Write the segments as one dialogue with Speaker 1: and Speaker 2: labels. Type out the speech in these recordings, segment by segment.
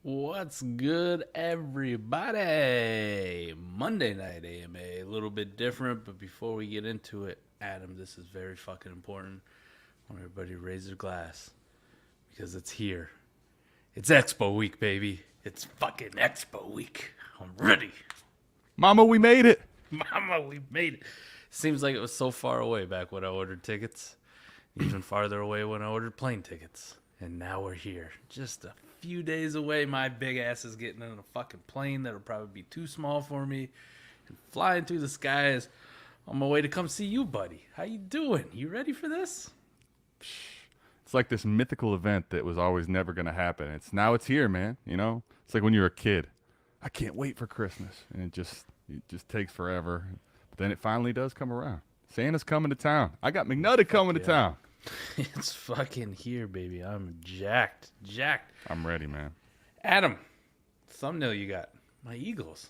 Speaker 1: What's good, everybody? Monday night AMA, a little bit different, but before we get into it, Adam, this is very fucking important. I want everybody to raise their glass because it's here. It's Expo week, baby. It's fucking Expo week. I'm ready.
Speaker 2: Mama, we made it.
Speaker 1: Mama, we made it. Seems like it was so far away back when I ordered tickets, even farther away when I ordered plane tickets. And now we're here. Just a few days away, my big ass is getting in a fucking plane that'll probably be too small for me and flying through the skies on my way to come see you, buddy. How you doing? You ready for this?
Speaker 2: It's like this mythical event that was always never going to happen. It's here, man. You know, it's like when you're a kid. I can't wait for Christmas, and it just takes forever. But then it finally does come around. Santa's coming to town. I got McNutty coming to town.
Speaker 1: It's fucking here, baby. I'm jacked.
Speaker 2: I'm ready, man.
Speaker 1: Adam, thumbnail you got. My Eagles.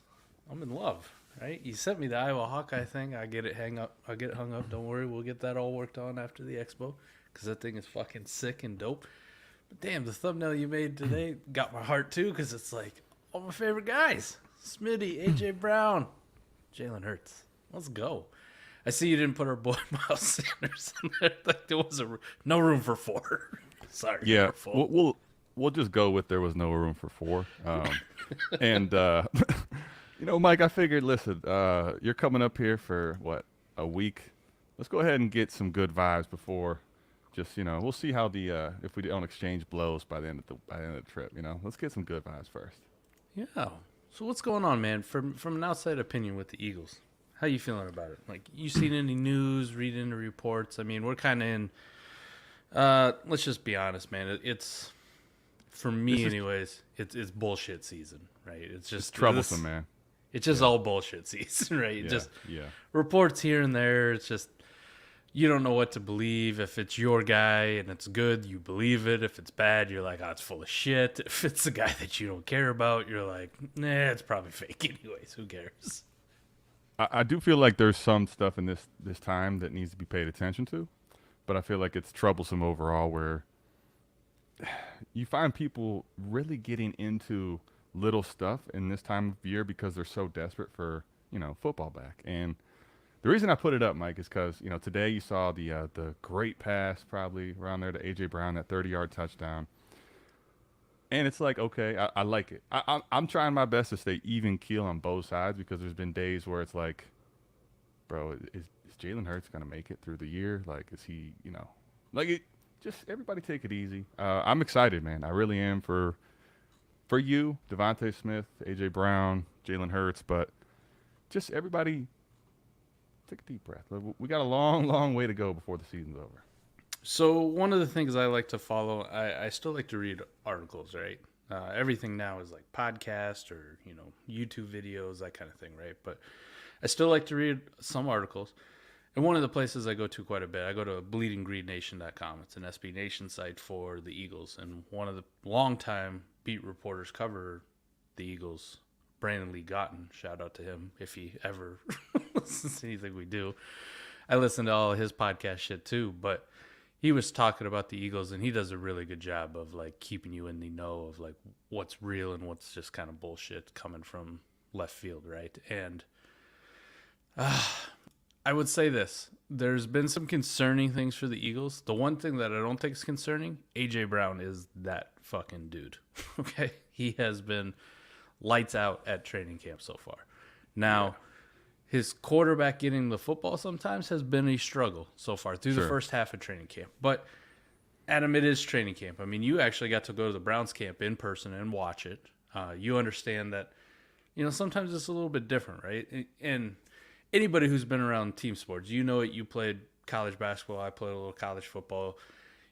Speaker 1: I'm in love, right? You sent me the Iowa Hawkeye thing. I get it hung up. Don't worry. We'll get that all worked on after the Expo because that thing is fucking sick and dope. But damn, the thumbnail you made today got my heart too because it's like all my favorite guys. Smitty, A.J. Brown, Jalen Hurts. Let's go. I see you didn't put our boy Miles Sanders in there. Like there was no room for four. Sorry.
Speaker 2: Yeah, we'll just go with there was no room for four. And you know, Mike, I figured, listen, you're coming up here for what, a week? Let's go ahead and get some good vibes before. Just, you know, we'll see how if we don't exchange blows by the end of the trip. You know, let's get some good vibes first.
Speaker 1: Yeah. So what's going on, man? From an outside opinion with the Eagles. How you feeling about it? Like, you seen any news, read any reports? I mean, we're kind of in, let's just be honest, man. It's, for me anyways, it's bullshit season, right? It's just
Speaker 2: troublesome, man.
Speaker 1: It's just all bullshit season, right?
Speaker 2: Yeah.
Speaker 1: Reports here and there. It's just, you don't know what to believe. If it's your guy and it's good, you believe it. If it's bad, you're like, oh, it's full of shit. If it's a guy that you don't care about, you're like, nah, it's probably fake anyways. Who cares?
Speaker 2: I do feel like there's some stuff in this time that needs to be paid attention to, but I feel like it's troublesome overall where you find people really getting into little stuff in this time of year because they're so desperate for, you know, football back. And the reason I put it up, Mike, is because, you know, today you saw the great pass probably around there to A.J. Brown, that 30-yard touchdown. And it's like, okay, I like it. I'm trying my best to stay even keel on both sides because there's been days where it's like, bro, is Jalen Hurts going to make it through the year? Like, is he, you know, like, just everybody take it easy. I'm excited, man. I really am for you, Devonta Smith, A.J. Brown, Jalen Hurts, but just everybody take a deep breath. We got a long, long way to go before the season's over.
Speaker 1: So one of the things I like to follow, I still like to read articles, right? Everything now is like podcast or, you know, YouTube videos, that kind of thing, right? But I still like to read some articles. And one of the places I go to quite a bit, I go to bleedinggreennation.com. It's an SB Nation site for the Eagles. And one of the longtime beat reporters cover the Eagles, Brandon Lee Gotten. Shout out to him if he ever listens to anything we do. I listen to all of his podcast shit too, but he was talking about the Eagles, and he does a really good job of like keeping you in the know of like what's real and what's just kind of bullshit coming from left field, right? And I would say this: there's been some concerning things for the Eagles. The one thing that I don't think is concerning, A.J. Brown is that fucking dude. Okay, he has been lights out at training camp so far. Now. His quarterback getting the football sometimes has been a struggle so far through the first half of training camp. But, Adam, it is training camp. I mean, you actually got to go to the Browns camp in person and watch it. You understand that, you know, sometimes it's a little bit different, right? And anybody who's been around team sports, you know it. You played college basketball. I played a little college football.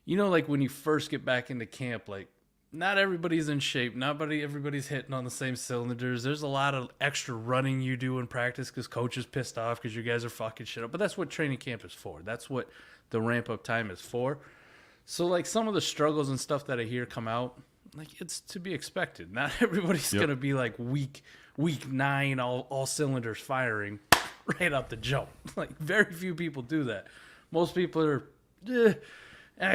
Speaker 1: You know, like when you first get back into camp, like, not everybody's in shape. Everybody's hitting on the same cylinders. There's a lot of extra running you do in practice because coach is pissed off because you guys are fucking shit up. But that's what training camp is for. That's what the ramp-up time is for. So, like, some of the struggles and stuff that I hear come out, like, it's to be expected. Not everybody's going to be, like, week 9, all cylinders firing right out the jump. Like, very few people do that. Most people are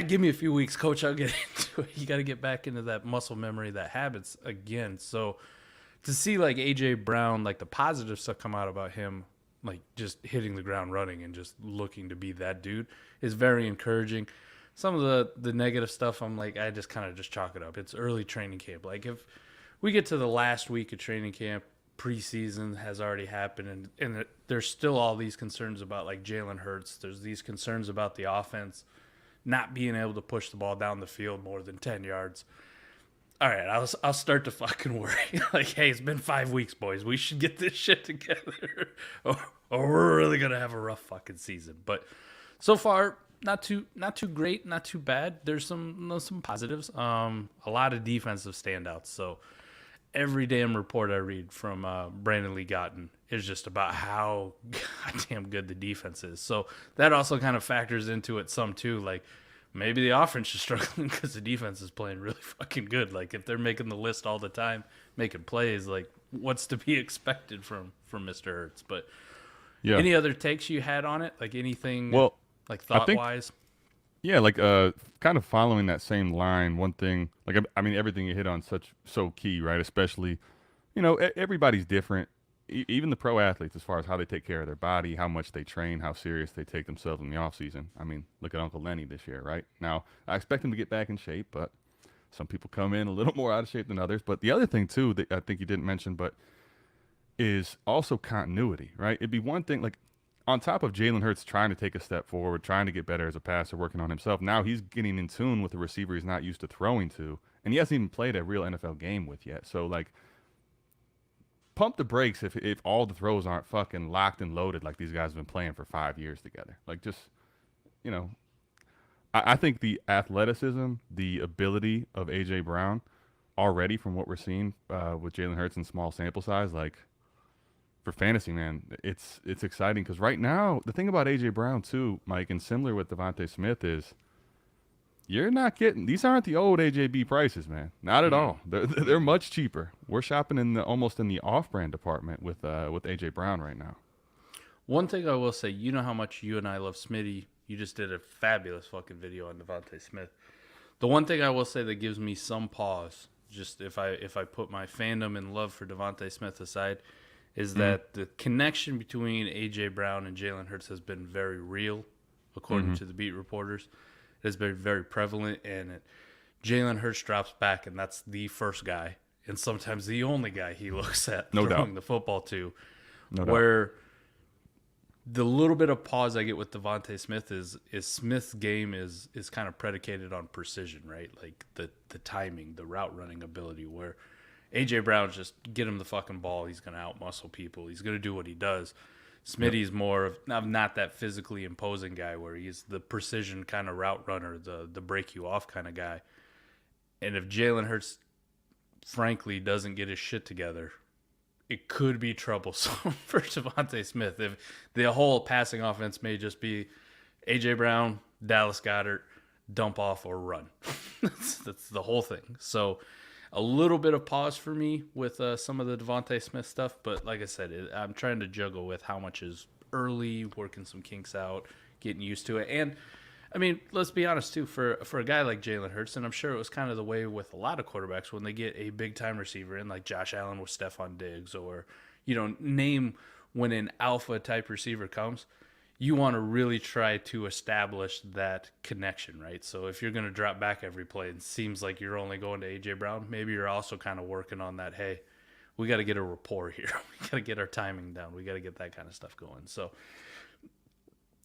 Speaker 1: Give me a few weeks, coach. I'll get into it. You got to get back into that muscle memory, that habits again. So to see like AJ Brown, like the positive stuff come out about him, like just hitting the ground running and just looking to be that dude is very encouraging. Some of the negative stuff, I'm like, I just kind of just chalk it up. It's early training camp. Like if we get to the last week of training camp, preseason has already happened, and there's still all these concerns about like Jalen Hurts. There's these concerns about the offense not being able to push the ball down the field more than 10 yards. All right, I'll start to fucking worry. Like, hey, it's been 5 weeks, boys. We should get this shit together, or we're really gonna have a rough fucking season. But so far, not too great, not too bad. There's some positives. A lot of defensive standouts. So every damn report I read from Brandon Lee Gotten is just about how goddamn good the defense is. So that also kind of factors into it some too. Like maybe the offense is struggling because the defense is playing really fucking good. Like if they're making the list all the time, making plays, like what's to be expected from Mr. Hurts? But
Speaker 2: Yeah.
Speaker 1: any other takes you had on it? Like anything
Speaker 2: Well,
Speaker 1: like
Speaker 2: I think
Speaker 1: thought-wise?
Speaker 2: yeah, like kind of following that same line. One thing, like I mean, everything you hit on so key, right? Especially, everybody's different. Even the pro athletes, as far as how they take care of their body, how much they train, how serious they take themselves in the off season. I mean, look at Uncle Lenny this year, right? Now, I expect him to get back in shape, but some people come in a little more out of shape than others. But the other thing too that I think you didn't mention, but is also continuity, right? It'd be one thing, like on top of Jalen Hurts trying to take a step forward, trying to get better as a passer, working on himself. Now he's getting in tune with a receiver he's not used to throwing to, and he hasn't even played a real NFL game with yet. So like, pump the brakes if all the throws aren't fucking locked and loaded like these guys have been playing for 5 years together. Like just, you know, I think the athleticism, the ability of AJ Brown already from what we're seeing with Jalen Hurts in small sample size, like for fantasy, man, it's exciting because right now the thing about AJ Brown too, Mike, and similar with Devonta Smith is you're not getting these aren't the old AJB prices, man. Not at all. They're much cheaper. We're shopping almost in the off-brand department with AJ Brown right now.
Speaker 1: One thing I will say, you know how much you and I love Smitty. You just did a fabulous fucking video on Devonta Smith. The one thing I will say that gives me some pause, just if I put my fandom and love for Devonta Smith aside, is that the connection between AJ Brown and Jalen Hurts has been very real, according to the beat reporters. It has been very prevalent, and Jalen Hurts drops back, and that's the first guy, and sometimes the only guy he looks at throwing the football to.
Speaker 2: No
Speaker 1: where
Speaker 2: doubt.
Speaker 1: the little bit of pause I get with Devonta Smith is Smith's game is kind of predicated on precision, right? Like the timing, the route running ability, where AJ Brown just get him the fucking ball, he's going to outmuscle people, he's going to do what he does. Smitty's more of not that physically imposing guy where he's the precision kind of route runner, the break you off kind of guy. And if Jalen Hurts, frankly, doesn't get his shit together, it could be troublesome for Devonta Smith. If the whole passing offense may just be A.J. Brown, Dallas Goedert, dump off or run. That's the whole thing. So a little bit of pause for me with some of the Devonta Smith stuff. But like I said, I'm trying to juggle with how much is early, working some kinks out, getting used to it. And, I mean, let's be honest, too, for a guy like Jalen Hurts, and I'm sure it was kind of the way with a lot of quarterbacks when they get a big-time receiver in, like Josh Allen with Stephon Diggs, or, name when an alpha-type receiver comes, you want to really try to establish that connection, right? So if you're going to drop back every play, it seems like you're only going to A.J. Brown, maybe you're also kind of working on that, hey, we got to get a rapport here. We got to get our timing down. We got to get that kind of stuff going. So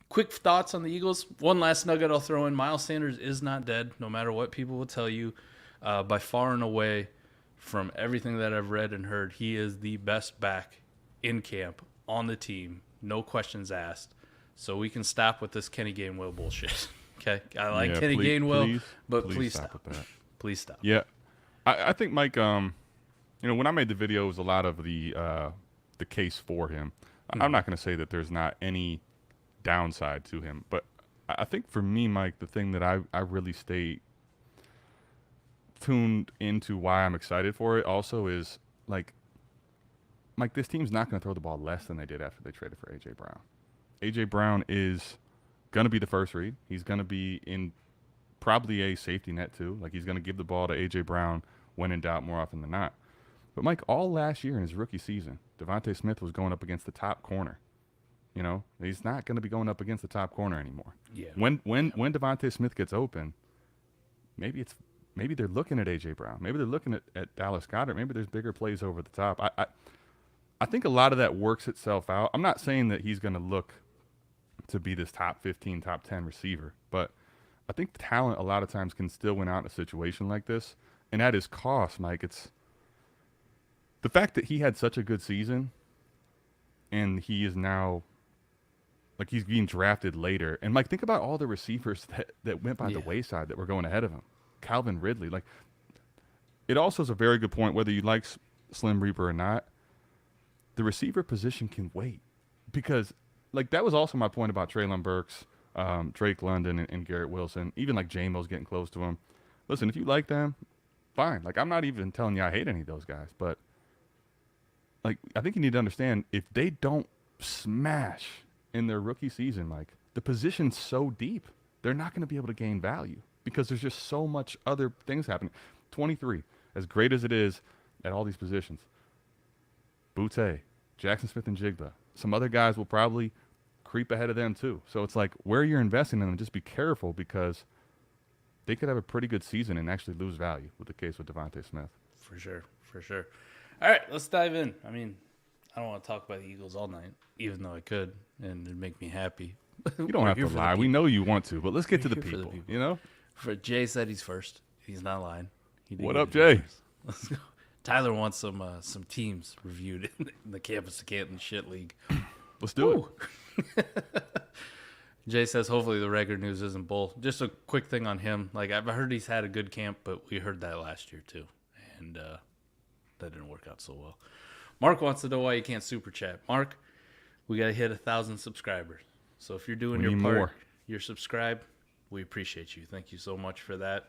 Speaker 1: quick thoughts on the Eagles. One last nugget I'll throw in. Miles Sanders is not dead, no matter what people will tell you. By far and away, from everything that I've read and heard, he is the best back in camp on the team. No questions asked. So we can stop with this Kenny Gainwell bullshit. Okay? I like Kenny Gainwell, but please stop.
Speaker 2: With that.
Speaker 1: Please stop.
Speaker 2: Yeah. I think, Mike, when I made the video, it was a lot of the case for him. I'm not going to say that there's not any downside to him, but I think for me, Mike, the thing that I really stay tuned into why I'm excited for it also is, like, Mike, this team's not going to throw the ball less than they did after they traded for A.J. Brown. A.J. Brown is going to be the first read. He's going to be in probably a safety net too. Like he's going to give the ball to A.J. Brown when in doubt more often than not. But Mike, all last year in his rookie season, Devonta Smith was going up against the top corner. You know, he's not going to be going up against the top corner anymore.
Speaker 1: Yeah.
Speaker 2: When Devonta Smith gets open, maybe they're looking at A.J. Brown. Maybe they're looking at Dallas Goedert. Maybe there's bigger plays over the top. I think a lot of that works itself out. I'm not saying that he's going to look to be this top 15, top 10 receiver, but I think the talent a lot of times can still win out in a situation like this. And at his cost, Mike, it's the fact that he had such a good season and he is now like he's being drafted later. And Mike, think about all the receivers that went by the wayside that were going ahead of him. Calvin Ridley. Like, it also is a very good point, whether you like Slim Reaper or not, the receiver position can wait. Because, like, that was also my point about Treylon Burks, Drake London, and Garrett Wilson. Even, like, J-Mo's getting close to him. Listen, if you like them, fine. Like, I'm not even telling you I hate any of those guys. But, like, I think you need to understand, if they don't smash in their rookie season, Mike, the position's so deep, they're not going to be able to gain value because there's just so much other things happening. 23, as great as it is at all these positions, Butte, Jackson Smith and Jigba, some other guys will probably creep ahead of them too. So it's like where you're investing in them, just be careful because they could have a pretty good season and actually lose value with the case with Devonta Smith.
Speaker 1: For sure. All right, let's dive in. I mean, I don't want to talk about the Eagles all night, even though I could, and it'd make me happy.
Speaker 2: You don't have to lie. We know you want to, but let's get to the people, you know?
Speaker 1: For Jay said he's first. He's not lying.
Speaker 2: What up, Jay?
Speaker 1: Let's go. Tyler wants some teams reviewed in the Campus to Canton shit league.
Speaker 2: Let's do it.
Speaker 1: Jay says hopefully the record news isn't bull. Just a quick thing on him. Like, I've heard he's had a good camp, but we heard that last year too, and that didn't work out so well. Mark wants to know why you can't super chat. Mark, we got to hit 1,000 subscribers. So if you're doing your part, you're subscribed, we appreciate you. Thank you so much for that.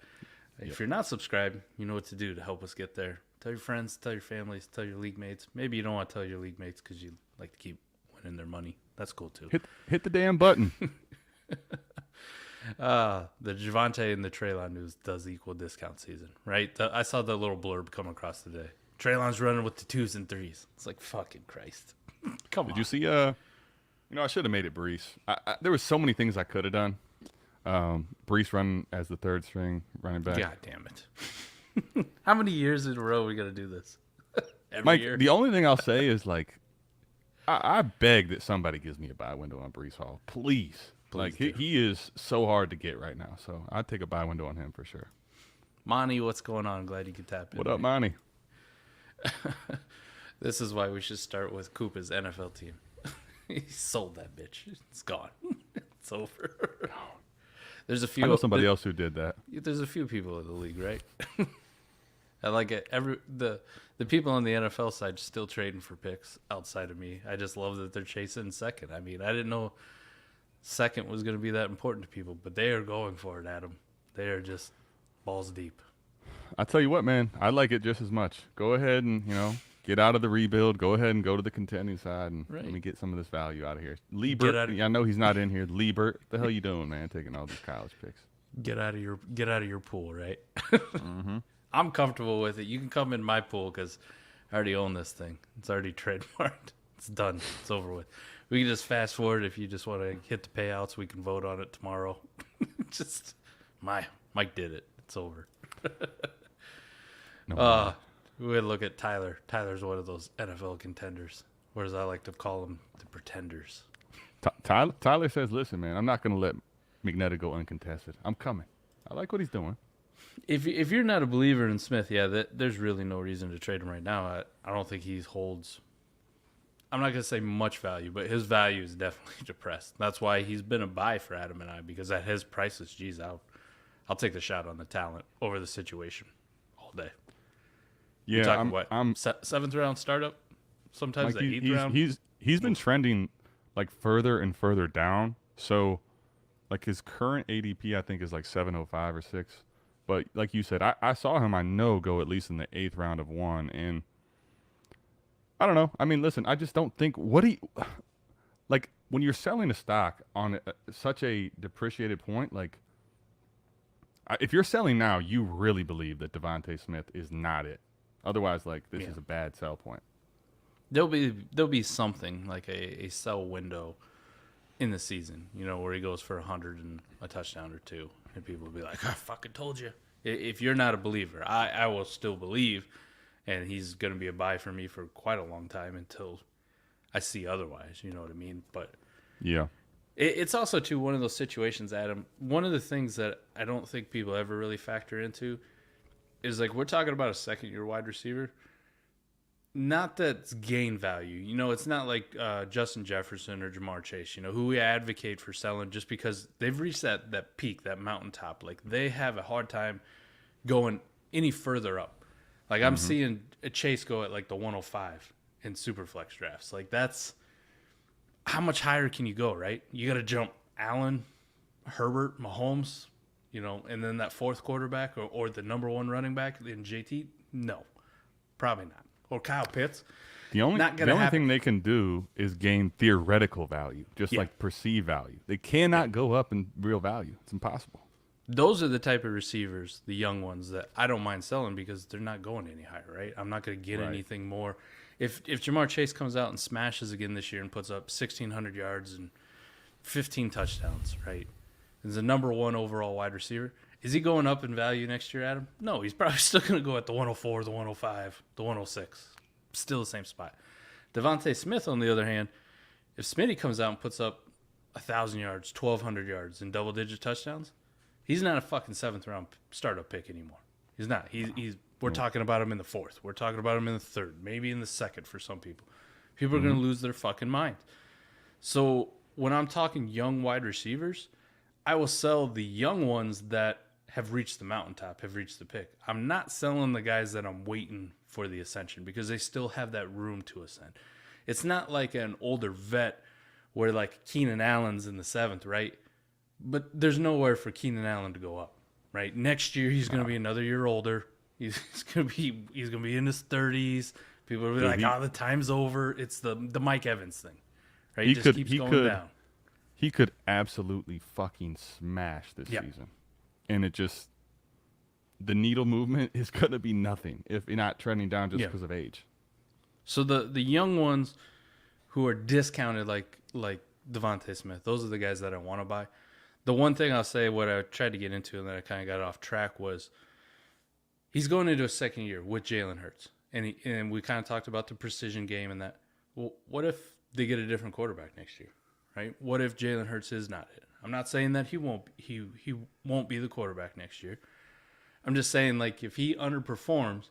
Speaker 1: Yep. If you're not subscribed, you know what to do to help us get there. Tell your friends, tell your families, tell your league mates. Maybe you don't want to tell your league mates because you like to keep winning their money. That's cool too.
Speaker 2: Hit the damn button.
Speaker 1: The Devonta and the Treylon news does equal discount season, right? I saw the little blurb come across today. Treylon's running with the 2s and 3s. It's like, fucking Christ. Come on.
Speaker 2: Did you see, I should have made it Brees. There was so many things I could have done. Brees running as the third string running back.
Speaker 1: God damn it. How many years in a row are we going to do this? Every
Speaker 2: Mike,
Speaker 1: year?
Speaker 2: The only thing I'll say is, like, I beg that somebody gives me a buy window on Brees Hall. Please. Like, he is so hard to get right now. So I'd take a buy window on him for sure.
Speaker 1: Monty, what's going on? Glad you could tap in.
Speaker 2: What up, Monty?
Speaker 1: This is why we should start with Koopa's NFL team. He sold that bitch. It's gone. It's over. There's a few.
Speaker 2: I know somebody else who did that.
Speaker 1: There's a few people in the league, right? I like it. The people on the NFL side still trading for picks outside of me. I just love that they're chasing second. I mean, I didn't know second was going to be that important to people, but they are going for it, Adam. They are just balls deep.
Speaker 2: I tell you what, man, I like it just as much. Go ahead and, get out of the rebuild. Go ahead and go to the contending side and let me get some of this value out of here. Liebert, I know he's not in here. Liebert, the hell you doing, man, taking all these college picks?
Speaker 1: Get out of your pool, right? Mm-hmm. I'm comfortable with it. You can come in my pool because I already own this thing. It's already trademarked. It's done. It's over with. We can just fast forward if you just want to hit the payouts. We can vote on it tomorrow. Mike did it. It's over. We would look at Tyler. Tyler's one of those NFL contenders, or as I like to call them, the pretenders.
Speaker 2: Tyler says, listen, man, I'm not going to let McNetta go uncontested. I'm coming. I like what he's doing.
Speaker 1: If you're not a believer in Smith, there's really no reason to trade him right now. I don't think he holds, I'm not going to say much value, but his value is definitely depressed. That's why he's been a buy for Adam and I, because at his prices, geez, I'll take the shot on the talent over the situation all day.
Speaker 2: Yeah,
Speaker 1: I'm 7th round startup, sometimes
Speaker 2: like
Speaker 1: the 8th round.
Speaker 2: He's been trending like further and further down. So, like his current ADP, I think is like 705 or 6. But like you said, I saw him. I know go at least in the 8th round of 1, and I don't know. I mean, listen, I just don't think like when you're selling a stock on such a depreciated point, like If you're selling now, you really believe that Devonta Smith is not it. Otherwise, like this is a bad sell point.
Speaker 1: There'll be something like a sell window in the season, where he goes for 100 and a touchdown or two, and people will be like, "I fucking told you." If you're not a believer, I will still believe, and he's going to be a buy for me for quite a long time until I see otherwise. You know what I mean? But
Speaker 2: yeah,
Speaker 1: it's also too one of those situations, Adam. One of the things that I don't think people ever really factor into is like we're talking about a second-year wide receiver. Not that it's gain value. It's not like Justin Jefferson or Jamar Chase, who we advocate for selling just because they've reached that peak, that mountaintop. Like, they have a hard time going any further up. Like, I'm seeing a Chase go at, like, the 105 in Superflex drafts. Like, that's – how much higher can you go, right? You got to jump Allen, Herbert, Mahomes, and then that fourth quarterback or the number one running back in JT? No, probably not. Or Kyle Pitts.
Speaker 2: The only thing they can do is gain theoretical value, just like perceived value. They cannot go up in real value. It's impossible.
Speaker 1: Those are the type of receivers, the young ones, that I don't mind selling because they're not going any higher, right? I'm not going to get anything more. If Jamar Chase comes out and smashes again this year and puts up 1,600 yards and 15 touchdowns, right? Is the number one overall wide receiver. Is he going up in value next year, Adam? No, he's probably still going to go at the 104, the 105, the 106. Still the same spot. Devonta Smith, on the other hand, if Smitty comes out and puts up 1,000 yards, 1,200 yards, and double-digit touchdowns, he's not a fucking seventh-round startup pick anymore. He's not. We're talking about him in the fourth. We're talking about him in the third, maybe in the second for some people. People are going to lose their fucking mind. So when I'm talking young wide receivers, I will sell the young ones that have reached the mountaintop, have reached the pick. I'm not selling the guys that I'm waiting for the ascension because they still have that room to ascend. It's not like an older vet where like Keenan Allen's in the seventh, right? But there's nowhere for Keenan Allen to go up, right? Next year he's going to be another year older. He's going to be in his 30s. People will be like, "Oh, the time's over." It's the Mike Evans thing, right? He just keeps going down.
Speaker 2: He could absolutely fucking smash this season. And the needle movement is going to be nothing if you're not trending down just because of age.
Speaker 1: So the young ones who are discounted like Devonta Smith, those are the guys that I want to buy. The one thing I'll say, what I tried to get into and then I kind of got off track was he's going into a second year with Jalen Hurts. And we kind of talked about the precision game and that. Well, what if they get a different quarterback next year, right? What if Jalen Hurts is not it? I'm not saying that he won't be the quarterback next year. I'm just saying, like, if he underperforms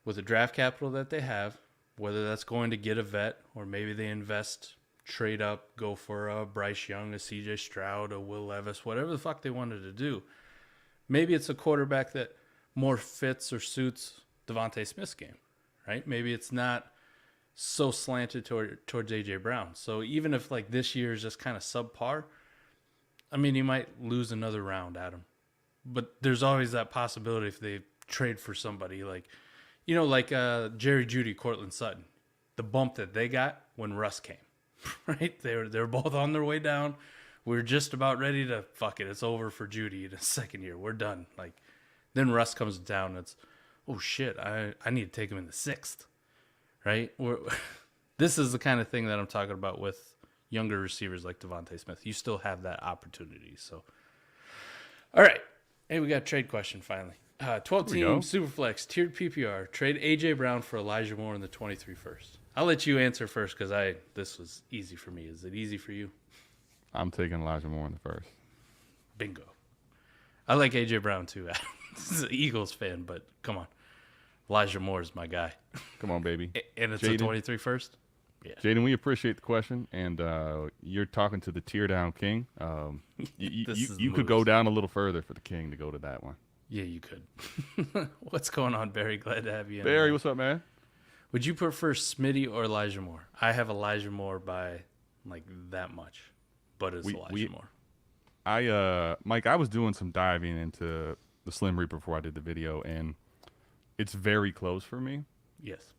Speaker 1: with the draft capital that they have, whether that's going to get a vet or maybe they invest, trade up, go for a Bryce Young, a CJ Stroud, a Will Levis, whatever the fuck they wanted to do. Maybe it's a quarterback that more fits or suits Devonta Smith's game, right? Maybe it's not so slanted towards A.J. Brown. So even if, like, this year is just kind of subpar, I mean, you might lose another round, Adam. But there's always that possibility if they trade for somebody like Jerry Jeudy, Cortland Sutton. The bump that they got when Russ came, right? They were both on their way down. We were just about ready to, fuck it, it's over for Jeudy in his second year. We're done. Like, then Russ comes down and it's, oh, shit, I need to take him in the sixth, right? This is the kind of thing that I'm talking about with younger receivers like Devonta Smith. You still have that opportunity. So, all right. Hey, we got a trade question finally. 12-team Superflex tiered PPR. Trade A.J. Brown for Elijah Moore in the 23 first. I'll let you answer first because this was easy for me. Is it easy for you?
Speaker 2: I'm taking Elijah Moore in the first.
Speaker 1: Bingo. I like A.J. Brown too. This is an Eagles fan, but come on. Elijah Moore is my guy.
Speaker 2: Come on, baby.
Speaker 1: And it's a 23 first?
Speaker 2: Yeah. Jaden, we appreciate the question, and you're talking to the tear down king. You could go down a little further for the king to go to that one.
Speaker 1: Yeah, you could. What's going on, Barry? Glad to have you in.
Speaker 2: Barry, what's up, man?
Speaker 1: Would you prefer Smitty or Elijah Moore? I have Elijah Moore by like that much, but it's Elijah Moore.
Speaker 2: Mike, I was doing some diving into the Slim Reaper before I did the video, and it's very close for me.
Speaker 1: Yes.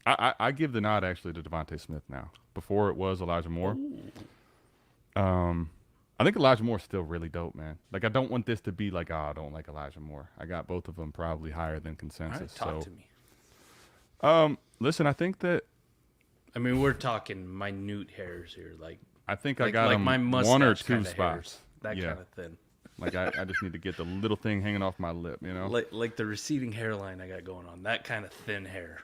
Speaker 2: I give the nod actually to Devonta Smith now. Before it was Elijah Moore. I I think Elijah Moore's still really dope, man. Like, I don't want this to be like, oh, I don't like Elijah Moore. I got both of them probably higher than
Speaker 1: All
Speaker 2: consensus.
Speaker 1: right, talk to me.
Speaker 2: Listen, I think that
Speaker 1: I mean, we're talking minute hairs here,
Speaker 2: I think I
Speaker 1: like
Speaker 2: got him
Speaker 1: my mustache
Speaker 2: one or two
Speaker 1: kinda
Speaker 2: spots.
Speaker 1: hairs, that
Speaker 2: Yeah.
Speaker 1: kind of thin.
Speaker 2: Like, I just need to get the little thing hanging off my lip, you know?
Speaker 1: Like the receding hairline I got going on, that kind of thin hair.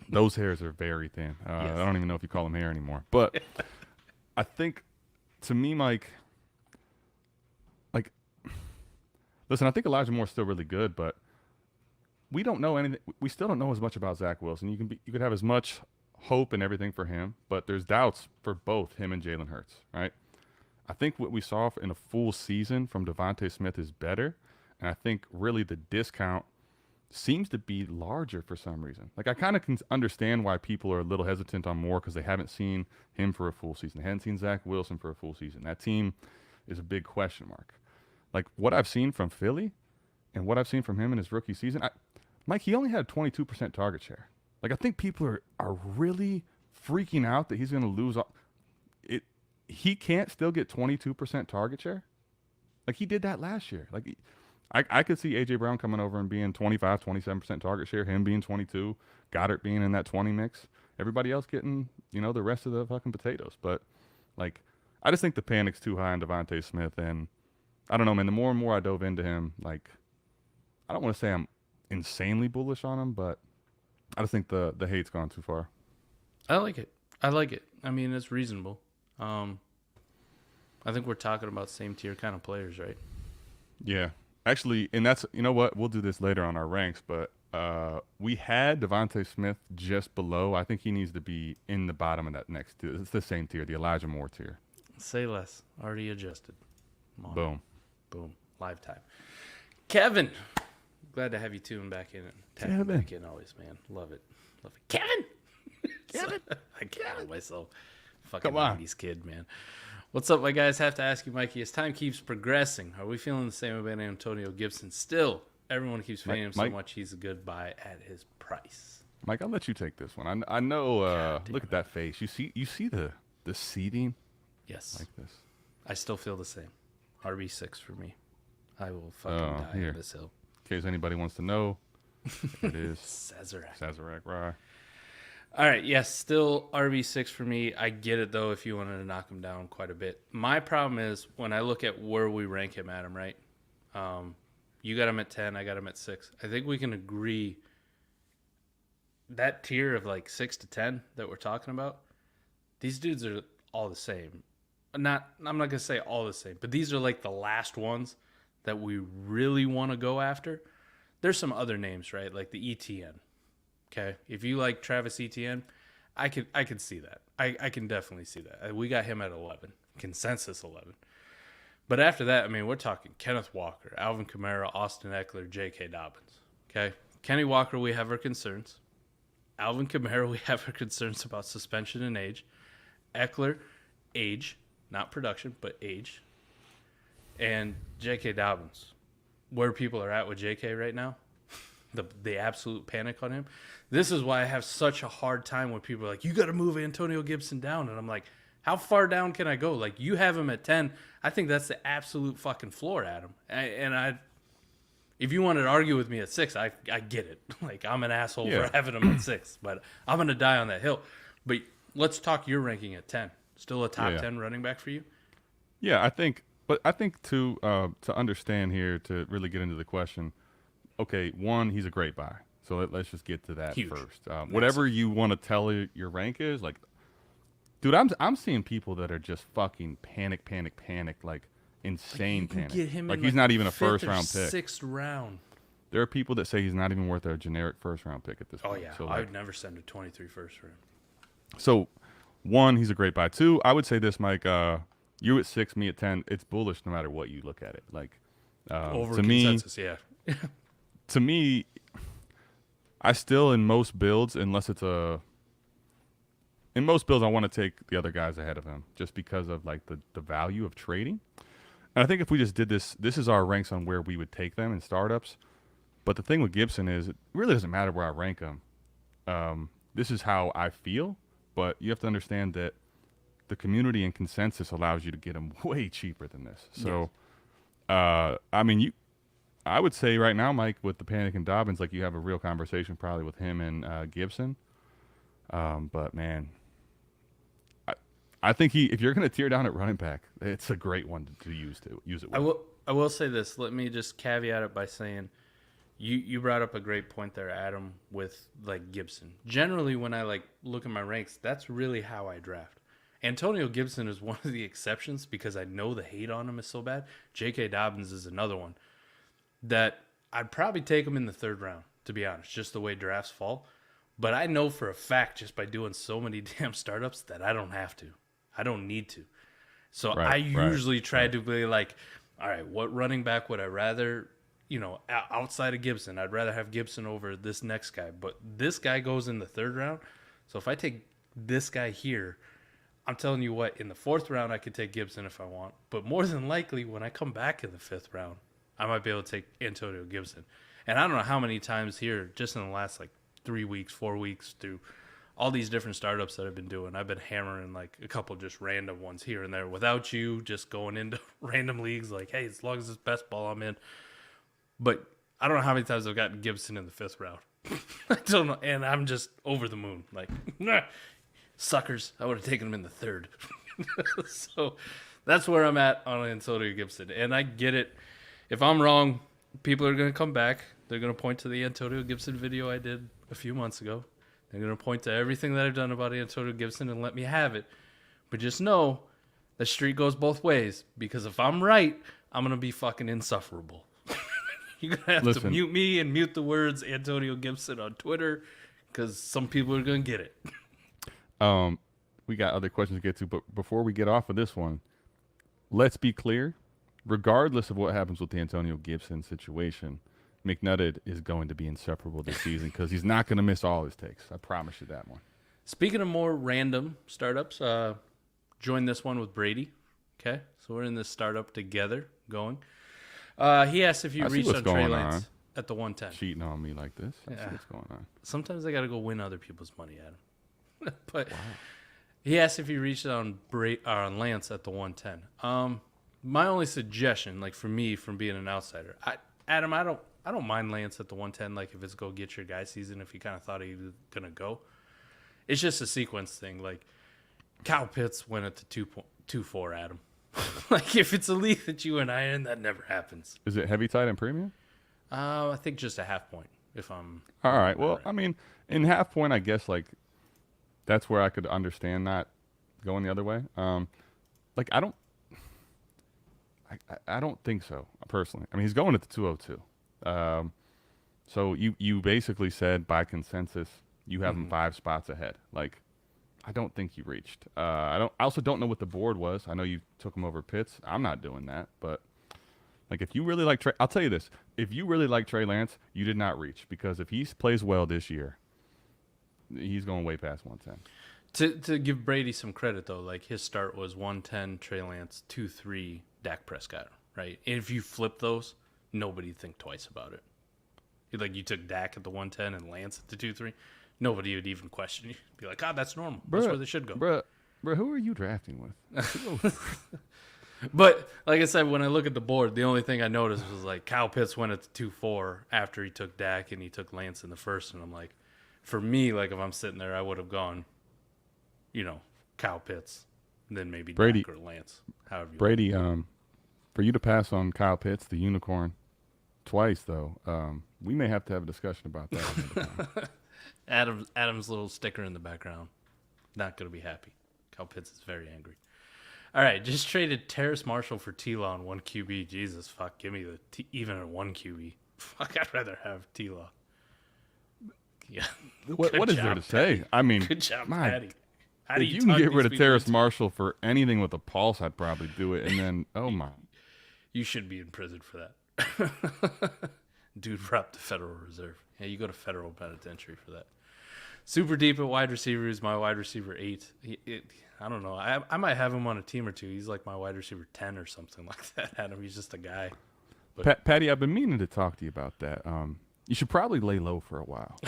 Speaker 2: Those hairs are very thin.
Speaker 1: Yes.
Speaker 2: I don't even know if you call them hair anymore. But I think, to me, Mike, like, listen, I think Elijah Moore's still really good, but we don't know anything. We still don't know as much about Zach Wilson. You could have as much hope and everything for him, but there's doubts for both him and Jalen Hurts, right? I think what we saw in a full season from Devonta Smith is better, and I think really the discount seems to be larger for some reason. Like, I kind of can understand why people are a little hesitant on Moore because they haven't seen him for a full season. They haven't seen Zach Wilson for a full season. That team is a big question mark. Like, what I've seen from Philly and what I've seen from him in his rookie season, Mike, he only had 22% target share. Like, I think people are really freaking out that he's going to lose it. He can't still get 22% target share. Like, he did that last year. Like, I could see A.J. Brown coming over and being 25, 27% target share, him being 22, Goddard being in that 20 mix, everybody else getting, the rest of the fucking potatoes. But, like, I just think the panic's too high on Devonta Smith. And I don't know, man, the more and more I dove into him, like, I don't want to say I'm insanely bullish on him, but I just think the hate's gone too far.
Speaker 1: I like it. I mean, it's reasonable. I think we're talking about same tier kind of players, right?
Speaker 2: Yeah. Actually, and that's, you know what? We'll do this later on our ranks, but we had Devonta Smith just below. I think he needs to be in the bottom of that next tier. It's the same tier, the Elijah Moore tier.
Speaker 1: Say less. Already adjusted.
Speaker 2: Boom.
Speaker 1: Boom. Live time. Kevin. Glad to have you tuned back in and tapping back in always, man. Love it. Kevin! Kevin! I can't help myself. Fucking 90s kid, man. What's up, my guys? Have to ask you, Mikey, as time keeps progressing, are we feeling the same about Antonio Gibson? Still, everyone keeps paying him so much he's a good buy at his price.
Speaker 2: Mike, I'll let you take this one. I know, look at that face. You see the seating?
Speaker 1: Yes.
Speaker 2: Like this.
Speaker 1: I still feel the same. RB6 for me. I will fucking die on this hill.
Speaker 2: In case anybody wants to know, it is
Speaker 1: Sazerac.
Speaker 2: Rye.
Speaker 1: All right, yes, still RB6 for me. I get it, though, if you wanted to knock him down quite a bit. My problem is when I look at where we rank him at him, right? You got him at 10, I got him at 6. I think we can agree that tier of like 6 to 10 that we're talking about, these dudes are all the same. I'm not going to say all the same, but these are like the last ones that we really want to go after. There's some other names, right? Like the ETN. Okay, if you like Travis Etienne, I could see that. I can definitely see that. We got him at 11, consensus 11. But after that, I mean, we're talking Kenneth Walker, Alvin Kamara, Austin Eckler, J.K. Dobbins. Okay, Kenny Walker, we have our concerns. Alvin Kamara, we have our concerns about suspension and age. Eckler, age, not production, but age. And J.K. Dobbins, where people are at with J.K. right now. The absolute panic on him. This is why I have such a hard time when people are like, you got to move Antonio Gibson down. And I'm like, how far down can I go? Like, you have him at 10. I think that's the absolute fucking floor, Adam. If you wanted to argue with me at 6, I get it. Like, I'm an asshole for having him at 6. But I'm going to die on that hill. But let's talk your ranking at 10. Still a top 10 running back for you?
Speaker 2: Yeah, I think to understand here, to really get into the question, okay, one, he's a great buy. So let's just get to that first. Whatever you want to tell your rank is, like, dude, I'm seeing people that are just fucking panic, like insane panic.
Speaker 1: Get him
Speaker 2: like
Speaker 1: in
Speaker 2: he's not even a first round pick.
Speaker 1: 6th round.
Speaker 2: There are people that say he's not even worth a generic first round pick at this point.
Speaker 1: Oh yeah,
Speaker 2: so,
Speaker 1: I would never send a 23 first round.
Speaker 2: So, one, he's a great buy. Two, I would say this, Mike. You at 6, me at 10. It's bullish no matter what you look at it. Like,
Speaker 1: over
Speaker 2: to
Speaker 1: consensus,
Speaker 2: me,
Speaker 1: yeah.
Speaker 2: To me, I still, in most builds, in most builds, I want to take the other guys ahead of him just because of like the value of trading. And I think if we just did this is our ranks on where we would take them in startups. But the thing with Gibson is it really doesn't matter where I rank him. This is how I feel, but you have to understand that the community and consensus allows you to get him way cheaper than this. So, I mean, I would say right now, Mike, with the Panic and Dobbins, like you have a real conversation probably with him and Gibson. But man, I think if you're going to tear down at running back, it's a great one to use it with.
Speaker 1: I will say this. Let me just caveat it by saying, you brought up a great point there, Adam, with like Gibson. Generally, when I like look at my ranks, that's really how I draft. Antonio Gibson is one of the exceptions because I know the hate on him is so bad. J.K. Dobbins is another one that I'd probably take him in the 3rd round, to be honest, just the way drafts fall. But I know for a fact, just by doing so many damn startups, that I don't have to. I don't need to. So I usually try to be like, all right, what running back would I rather, outside of Gibson? I'd rather have Gibson over this next guy. But this guy goes in the 3rd round. So if I take this guy here, I'm telling you what, in the 4th round, I could take Gibson if I want. But more than likely, when I come back in the 5th round, I might be able to take Antonio Gibson. And I don't know how many times here, just in the last 3 weeks, 4 weeks, through all these different startups that I've been doing, I've been hammering a couple just random ones here and there without you, just going into random leagues hey, as long as it's best ball, I'm in. But I don't know how many times I've gotten Gibson in the 5th round. I don't know, and I'm just over the moon. Nah, suckers, I would have taken him in the 3rd. So that's where I'm at on Antonio Gibson. And I get it. If I'm wrong, people are going to come back. They're going to point to the Antonio Gibson video I did a few months ago. They're going to point to everything that I've done about Antonio Gibson and let me have it. But just know the street goes both ways, because if I'm right, I'm going to be fucking insufferable. You're going to have to mute me and mute the words Antonio Gibson on Twitter, because some people are going to get it.
Speaker 2: We got other questions to get to, but before we get off of this one, let's be clear. Regardless of what happens with the Antonio Gibson situation, McNutted is going to be inseparable this season because he's not going to miss all his takes. I promise you that one.
Speaker 1: Speaking of more random startups, join this one with Brady. Okay, so we're in this startup together going. He asked if you reached on Trey Lance at the 110.
Speaker 2: Cheating on me like this? I see what's going on.
Speaker 1: Sometimes I got to go win other people's money, Adam. But wow. He asked if you reached on Lance at the 110. My only suggestion, for me, from being an outsider, Adam, I don't mind Lance at the 110. If it's go get your guy season, if you kind of thought he was gonna go, it's just a sequence thing. Kyle Pitts went at the 2.24, Adam. If it's a league that you and I are in, that never happens.
Speaker 2: Is it heavy, tight, and premium?
Speaker 1: I think just a half point. If I'm
Speaker 2: all right. Well, right. I mean, in half point, I guess that's where I could understand that going the other way. I don't think so, personally. I mean, he's going at the 202. So you basically said by consensus you have him 5 spots ahead. I don't think you reached. I also don't know what the board was. I know you took him over Pitts. I'm not doing that. But if you really like Trey, I'll tell you this: if you really like Trey Lance, you did not reach, because if he plays well this year, he's going way past 110.
Speaker 1: To give Brady some credit though, his start was 110 Trey Lance, 2-3 Dak Prescott, right? And if you flip those, nobody'd think twice about it. You took Dak at the 110 and Lance at the 2-3, nobody would even question you. Be like, that's normal. That's where they should go.
Speaker 2: Bruh, who are you drafting with?
Speaker 1: But like I said, when I look at the board, the only thing I noticed was Kyle Pitts went at the 2-4 after he took Dak and he took Lance in the first, and I'm like, for me, if I'm sitting there, I would have gone, Kyle Pitts, and then maybe
Speaker 2: Brady,
Speaker 1: Dak or Lance. However you
Speaker 2: Brady, for you to pass on Kyle Pitts, the unicorn, twice though, we may have to have a discussion about that.
Speaker 1: Adam's little sticker in the background, not going to be happy. Kyle Pitts is very angry. All right, just traded Terrace Marshall for T-Law on 1 QB. Jesus, fuck, give me even at 1 QB. Fuck, I'd rather have T-Law. Yeah.
Speaker 2: What is there to say? I mean,
Speaker 1: good job,
Speaker 2: Patty.
Speaker 1: How do
Speaker 2: if you can get rid of Terrace Marshall for anything with a pulse, I'd probably do it. And then, oh my.
Speaker 1: You should be in prison for that. Dude robbed the Federal Reserve. Yeah, you go to federal penitentiary for that. Super deep at wide receiver is my wide receiver 8. I don't know. I might have him on a team or two. He's my wide receiver 10 or something like that. Adam, he's just a guy. But
Speaker 2: Patty, I've been meaning to talk to you about that. You should probably lay low for a while.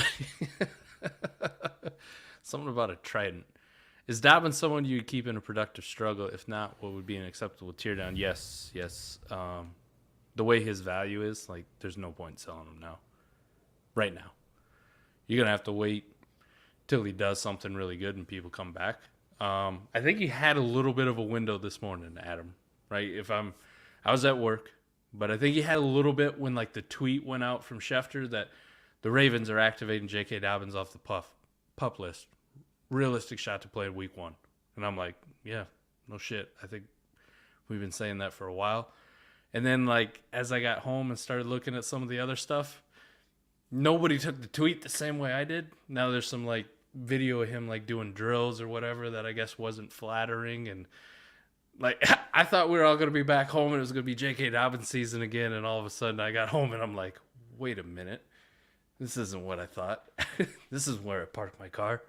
Speaker 1: Something about a trident. Is Dobbins someone you would keep in a productive struggle? If not, what would be an acceptable teardown? Yes, yes. The way his value is, like, there's no point selling him now. Right now. You're going to have to wait till he does something really good and people come back. I think he had a little bit of a window this morning, Adam, right? I was at work, but I think he had a little bit when, like, the tweet went out from Schefter that the Ravens are activating J.K. Dobbins off the pup list. Realistic shot to play in week 1. And I'm like, yeah, no shit. I think we've been saying that for a while. And then, like, as I got home and started looking at some of the other stuff, nobody took the tweet the same way I did. Now there's some, like, video of him, like, doing drills or whatever that I guess wasn't flattering. And, like, I thought we were all going to be back home and it was going to be J.K. Dobbins season again. And all of a sudden I got home and I'm like, wait a minute. This isn't what I thought. This is where I parked my car.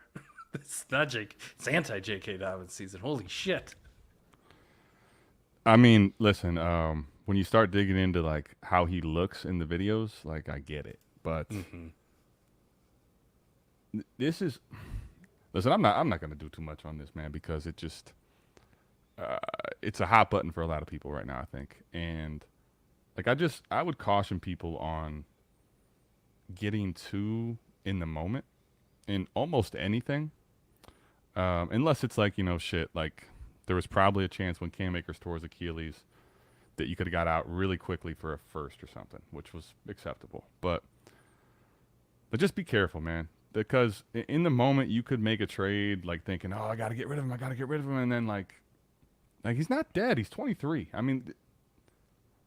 Speaker 1: It's not Jake. It's anti-J.K. Dobbins season. Holy shit.
Speaker 2: I mean, listen, when you start digging into like how he looks in the videos, like I get it, but this is, listen, I'm not going to do too much on this, man, because it just, it's a hot button for a lot of people right now, I think. And like, I would caution people on getting too in the moment in almost anything. Unless it's like, shit, like there was probably a chance when Cam Akers tore his Achilles that you could have got out really quickly for a first or something, which was acceptable. But just be careful, man, because in the moment you could make a trade like thinking, oh, I got to get rid of him. And then like he's not dead. He's 23. I mean,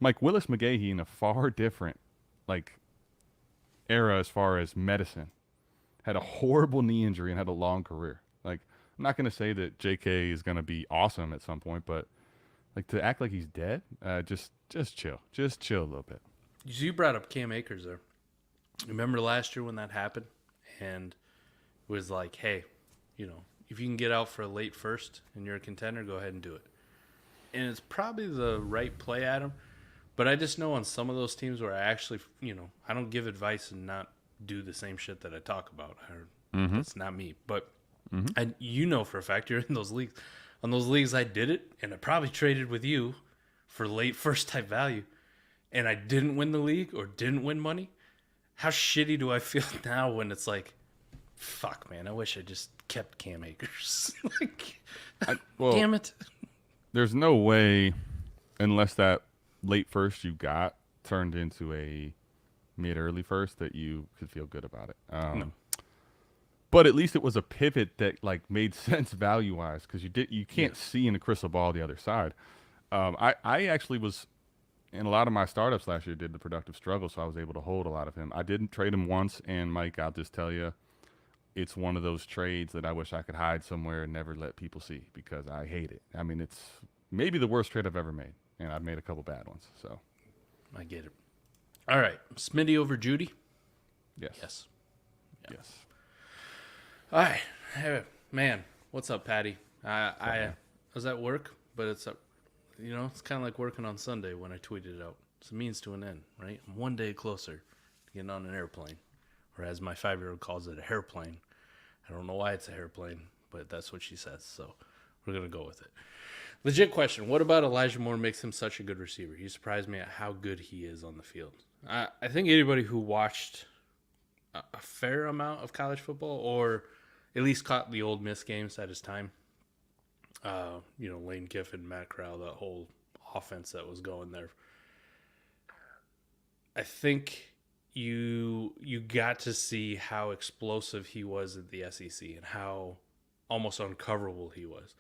Speaker 2: Mike Willis McGahee in a far different like era as far as medicine had a horrible knee injury and had a long career. Like, I'm not going to say that JK is going to be awesome at some point, but like to act like he's dead, just chill. Just chill a little bit.
Speaker 1: You brought up Cam Akers there. Remember last year when that happened? And it was like, hey, if you can get out for a late first and you're a contender, go ahead and do it. And it's probably the right play, Adam. But I just know on some of those teams where I actually, I don't give advice and not do the same shit that I talk about. That's not me. But for a fact you're in those leagues. On those leagues I did it, and I probably traded with you for late first type value, and I didn't win the league or didn't win money. How shitty do I feel now when it's like, fuck, man, I wish I just kept Cam Akers. Damn it.
Speaker 2: There's no way, unless that late first you got turned into a mid-early first, that you could feel good about it. No. But at least it was a pivot that like made sense value-wise, because you can't see in the crystal ball the other side. I actually was in a lot of my startups last year did the productive struggle, so I was able to hold a lot of him. I didn't trade him once, and Mike, I'll just tell you, it's one of those trades that I wish I could hide somewhere and never let people see, because I hate it. I mean, it's maybe the worst trade I've ever made, and I've made a couple bad ones. So
Speaker 1: I get it. All right, Smitty over Judy.
Speaker 2: Yes.
Speaker 1: Yeah. Yes. All right, hey, man. What's up, Patty? I was at work, but it's it's kind of like working on Sunday when I tweeted it out. It's a means to an end, right? I'm one day closer to getting on an airplane, or as my 5-year-old calls it, a hairplane. I don't know why it's a hairplane, but that's what she says, so we're gonna go with it. Legit question: what about Elijah Moore makes him such a good receiver? He surprised me at how good he is on the field. I think anybody who watched a fair amount of college football, or at least caught the Ole Miss games at his time, Lane Kiffin, Matt Corral, that whole offense that was going there. I think you got to see how explosive he was at the SEC and how almost uncoverable he was.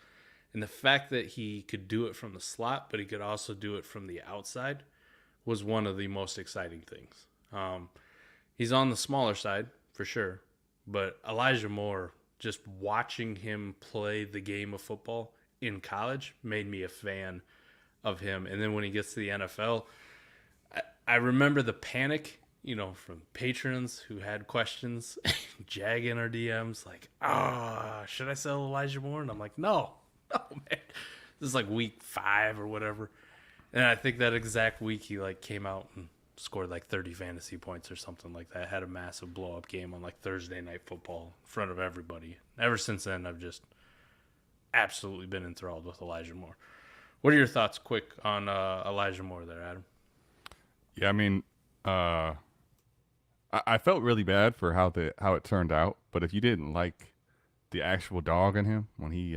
Speaker 1: And the fact that he could do it from the slot, but he could also do it from the outside, was one of the most exciting things. He's on the smaller side, for sure. But Elijah Moore, just watching him play the game of football in college made me a fan of him. And then when he gets to the NFL, I remember the panic, from patrons who had questions, jagging our DMs, like, should I sell Elijah Moore? And I'm like, no, man. This is like week 5 or whatever. And I think that exact week he came out and scored 30 fantasy points or something like that. Had a massive blow-up game on Thursday Night Football in front of everybody. Ever since then, I've just absolutely been enthralled with Elijah Moore. What are your thoughts, quick, on Elijah Moore there, Adam?
Speaker 2: Yeah, I mean, uh, I felt really bad for how it turned out. But if you didn't like the actual dog in him when he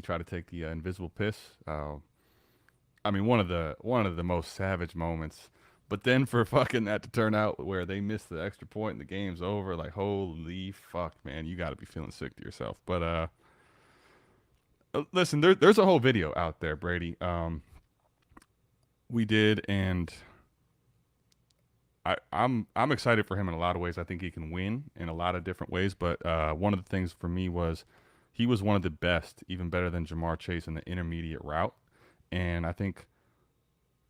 Speaker 2: tried to take the invisible piss, I mean, one of the most savage moments. But then for fucking that to turn out where they missed the extra point and the game's over, like holy fuck, man, you got to be feeling sick to yourself. But listen, there's a whole video out there, Brady. We did, and I'm excited for him in a lot of ways. I think he can win in a lot of different ways. But one of the things for me was he was one of the best, even better than Jamar Chase in the intermediate route. And I think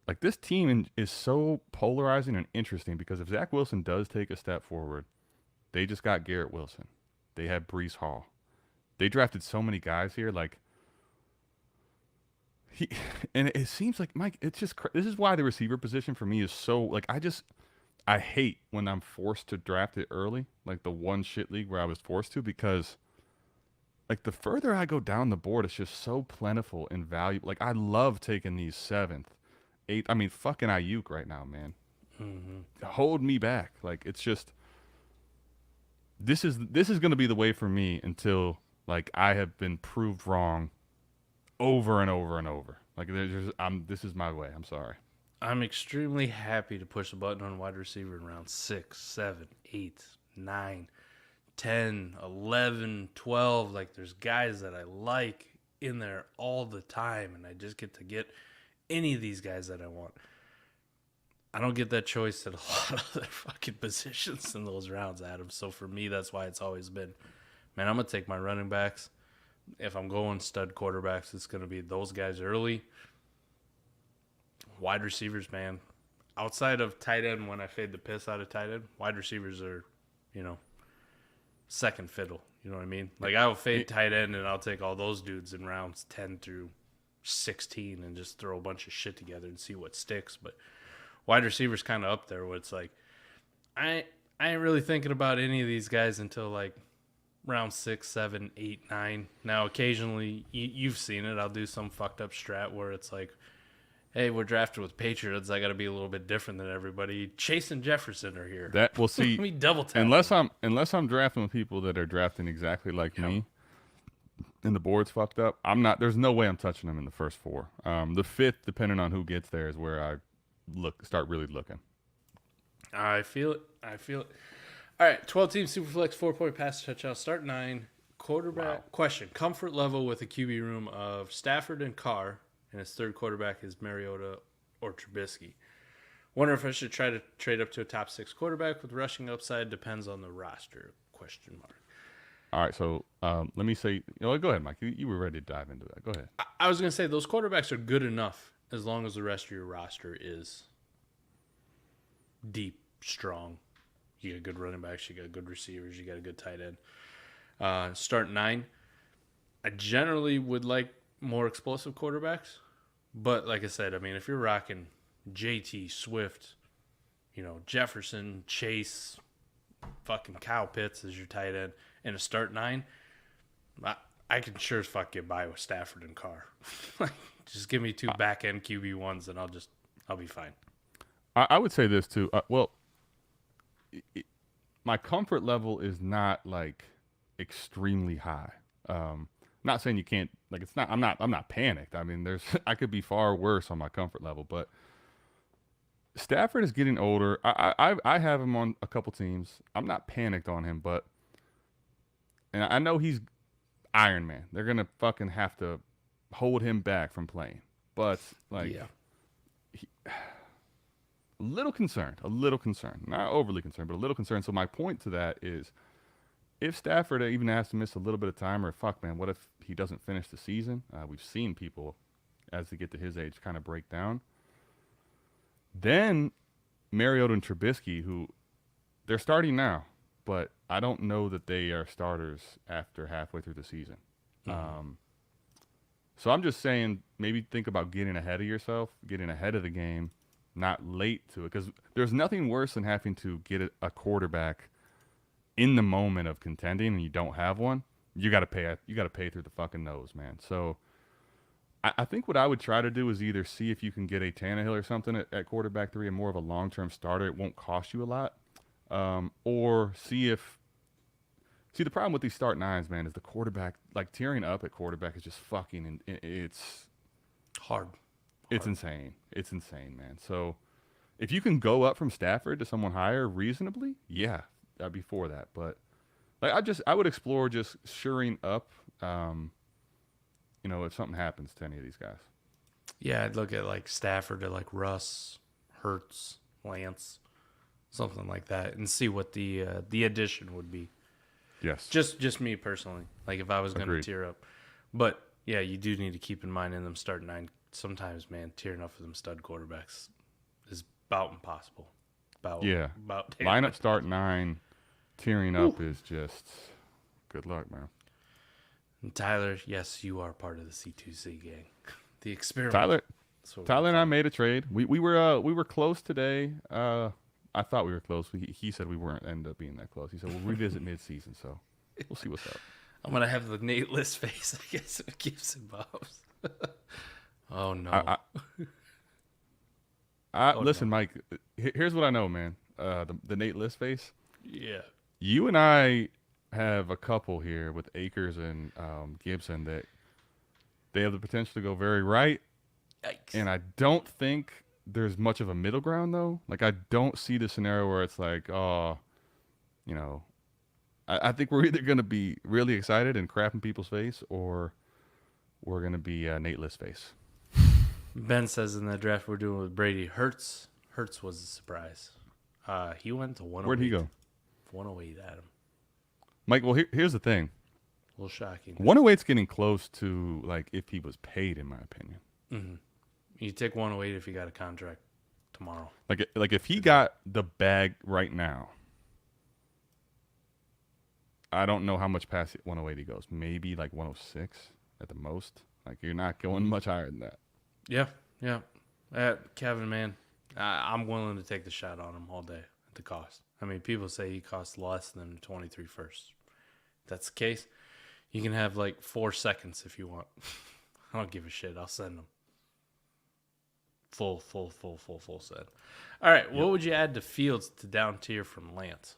Speaker 2: like this team is so polarizing and interesting because if Zach Wilson does take a step forward, they just got Garrett Wilson. They had Brees Hall. They drafted so many guys here. Like he, and it seems like Mike. It's just this is why the receiver position for me is so like I hate when I'm forced to draft it early, like the one shit league where I was forced to, because like the further I go down the board, it's just so plentiful and valuable. Like I love taking these seventh, eighth. I mean, fucking Ayuk right now, man.
Speaker 1: Mm-hmm.
Speaker 2: Hold me back. Like it's just this is going to be the way for me until like I have been proved wrong over and over and over. Like this is my way. I'm sorry.
Speaker 1: I'm extremely happy to push the button on wide receiver in round 6, 7, 8, 9, 10, 11, 12. Like, there's guys that I like in there all the time, and I just get to get any of these guys that I want. I don't get that choice at a lot of other fucking positions in those rounds, Adam. So for me, that's why it's always been, man, I'm going to take my running backs. If I'm going stud quarterbacks, it's going to be those guys early. Wide receivers, man. Outside of tight end, when I fade the piss out of tight end, wide receivers are, second fiddle. You know what I mean? Like, I will fade tight end, and I'll take all those dudes in rounds 10 through 16 and just throw a bunch of shit together and see what sticks. But wide receivers kind of up there where it's like, I ain't really thinking about any of these guys until, like, round 6, 7, 8, 9. Now, occasionally, you've seen it. I'll do some fucked up strat where it's like, hey, we're drafted with Patriots. I got to be a little bit different than everybody. Chase and Jefferson are here.
Speaker 2: That we'll see.
Speaker 1: Let me double tap.
Speaker 2: Unless I'm drafting with people that are drafting exactly like me, and the board's fucked up. I'm not. There's no way I'm touching them in the first 4. The 5th, depending on who gets there, is where I start really looking.
Speaker 1: I feel it. All right, 12-team Superflex 4-point pass touchdown. Start 9. Quarterback question: comfort level with a QB room of Stafford and Carr. And his third quarterback is Mariota or Trubisky. Wonder if I should try to trade up to a top 6 quarterback with rushing upside. Depends on the roster, question mark.
Speaker 2: All right, so let me say, go ahead, Mike. You were ready to dive into that. Go ahead.
Speaker 1: I was going to say those quarterbacks are good enough as long as the rest of your roster is deep, strong. You got good running backs, you got good receivers, you got a good tight end. Start 9. I generally would like more explosive quarterbacks. But like I said, I mean, if you're rocking JT, Swift, Jefferson, Chase, fucking Kyle Pitts as your tight end, and a start 9, I can sure as fuck get by with Stafford and Carr. Just give me 2 back end QB1s, and I'll be fine.
Speaker 2: I would say this too. My comfort level is not like extremely high. Not saying you can't, like, it's not, I'm not panicked. I mean, I could be far worse on my comfort level, but Stafford is getting older. I have him on a couple teams. I'm not panicked on him, and I know he's Iron Man. They're going to fucking have to hold him back from playing. But, like, a little concerned, not overly concerned, but a little concerned. So my point to that is, if Stafford even has to miss a little bit of time, or fuck, man, what if he doesn't finish the season? We've seen people, as they get to his age, kind of break down. Then Mariota and Trubisky, who they're starting now, but I don't know that they are starters after halfway through the season. Mm-hmm. So I'm just saying, maybe think about getting ahead of yourself, getting ahead of the game, not late to it, because there's nothing worse than having to get a quarterback in the moment of contending and you don't have one, you got to pay. You got to pay through the fucking nose, man. So I think what I would try to do is either see if you can get a Tannehill or something at quarterback 3 and more of a long-term starter. It won't cost you a lot. Or see the problem with these start nines, man, is the quarterback, like tearing up at quarterback is just fucking, and it's
Speaker 1: Hard.
Speaker 2: It's insane. It's insane, man. So if you can go up from Stafford to someone higher reasonably, yeah, I'd be for that. But like I would explore just shoring up, if something happens to any of these guys.
Speaker 1: Yeah, I'd look at like Stafford or like Russ, Hurts, Lance, something like that, and see what the addition would be.
Speaker 2: Yes.
Speaker 1: Just me personally. Like if I was going to
Speaker 2: Agreed.
Speaker 1: tear up. But yeah, you do need to keep in mind in them starting nine. Sometimes, man, tearing up for them stud quarterbacks is about impossible. About
Speaker 2: Lineup start 9, tearing up is just good luck, man.
Speaker 1: And Tyler, yes, you are part of the C2C gang. The experiment.
Speaker 2: Tyler and I made a trade. We were close today. I thought we were close. He said we weren't. Ended up being that close. He said we'll revisit mid-season, so we'll see what's up.
Speaker 1: I'm gonna have the Nate List face, I guess, if Gibson Bobs. Oh no.
Speaker 2: Listen, no. Mike. Here's what I know, man. The Nate List face.
Speaker 1: Yeah.
Speaker 2: You and I have a couple here with Akers and Gibson that they have the potential to go very right.
Speaker 1: Yikes.
Speaker 2: And I don't think there's much of a middle ground, though. Like, I don't see the scenario where it's like, I think we're either going to be really excited and crap in people's face, or we're going to be Nate List face.
Speaker 1: Ben says in the draft we're doing with Brady, Hurts was a surprise. He went to 108.
Speaker 2: Where'd he go?
Speaker 1: 108, Adam.
Speaker 2: Mike, well, here's the thing.
Speaker 1: A little shocking.
Speaker 2: 108's getting close to, like, if he was paid, in my opinion.
Speaker 1: Mm-hmm. You take 108 if you got a contract tomorrow.
Speaker 2: Like if he got the bag right now, I don't know how much past 108 he goes. Maybe like 106 at the most. Like you're not going much higher than that.
Speaker 1: Yeah. Kevin, man, I'm willing to take the shot on him all day at the cost. I mean, people say he costs less than 23 first. If that's the case, you can have like 4 seconds if you want. I don't give a shit. I'll send them. Full set. All right, What would you add to Fields to down tier from Lance?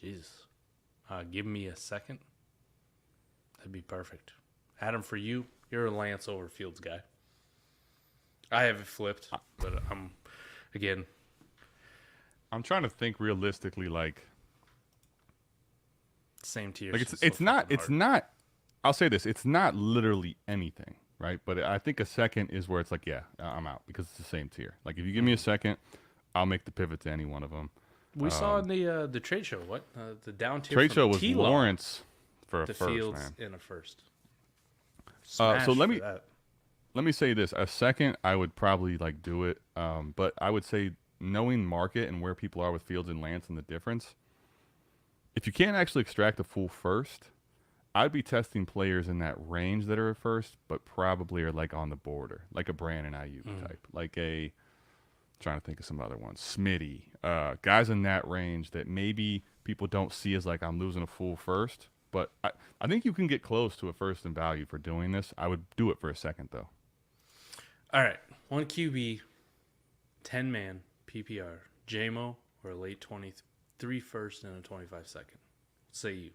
Speaker 1: Jesus. Give me a second. That'd be perfect. Adam, for you, you're a Lance over Fields guy. I have it flipped, but I'm
Speaker 2: trying to think realistically, like
Speaker 1: same tier.
Speaker 2: Like it's not. I'll say this: it's not literally anything, right? But I think a second is where it's like, yeah, I'm out because it's the same tier. Like if you give me a second, I'll make the pivot to any one of them.
Speaker 1: We saw in the trade show the down tier.
Speaker 2: Trade show was Lawrence for a
Speaker 1: to
Speaker 2: first,
Speaker 1: Fields
Speaker 2: man.
Speaker 1: In a first.
Speaker 2: So let me say this: a second, I would probably like do it, but I would say knowing market and where people are with Fields and Lance and the difference. If you can't actually extract a full first, I'd be testing players in that range that are at first, but probably are like on the border, like a Brandon Ayuk type, like trying to think of some other ones, Smitty, guys in that range that maybe people don't see as like I'm losing a full first, but I think you can get close to a first in value for doing this. I would do it for a second though.
Speaker 1: All right, 1 QB, 10-man PPR, JMO or a late 23 first and a 25 second. Say you.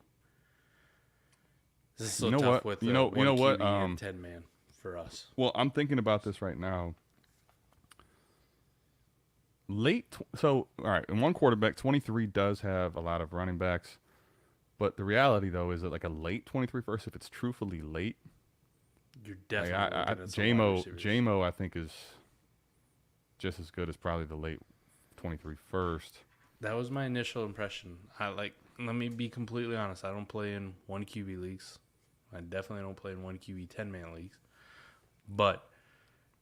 Speaker 1: This is so tough with
Speaker 2: you know what
Speaker 1: 10-man for us.
Speaker 2: Well, I'm thinking about this right now. All right, in one quarterback, 23 does have a lot of running backs, but the reality though is that like a late 23 first, if it's truthfully late,
Speaker 1: you're definitely looking at
Speaker 2: JMO I think is just as good as probably the late 23 first.
Speaker 1: That was my initial impression. Let me be completely honest. I don't play in 1 QB leagues. I definitely don't play in 1 QB 10-man leagues. But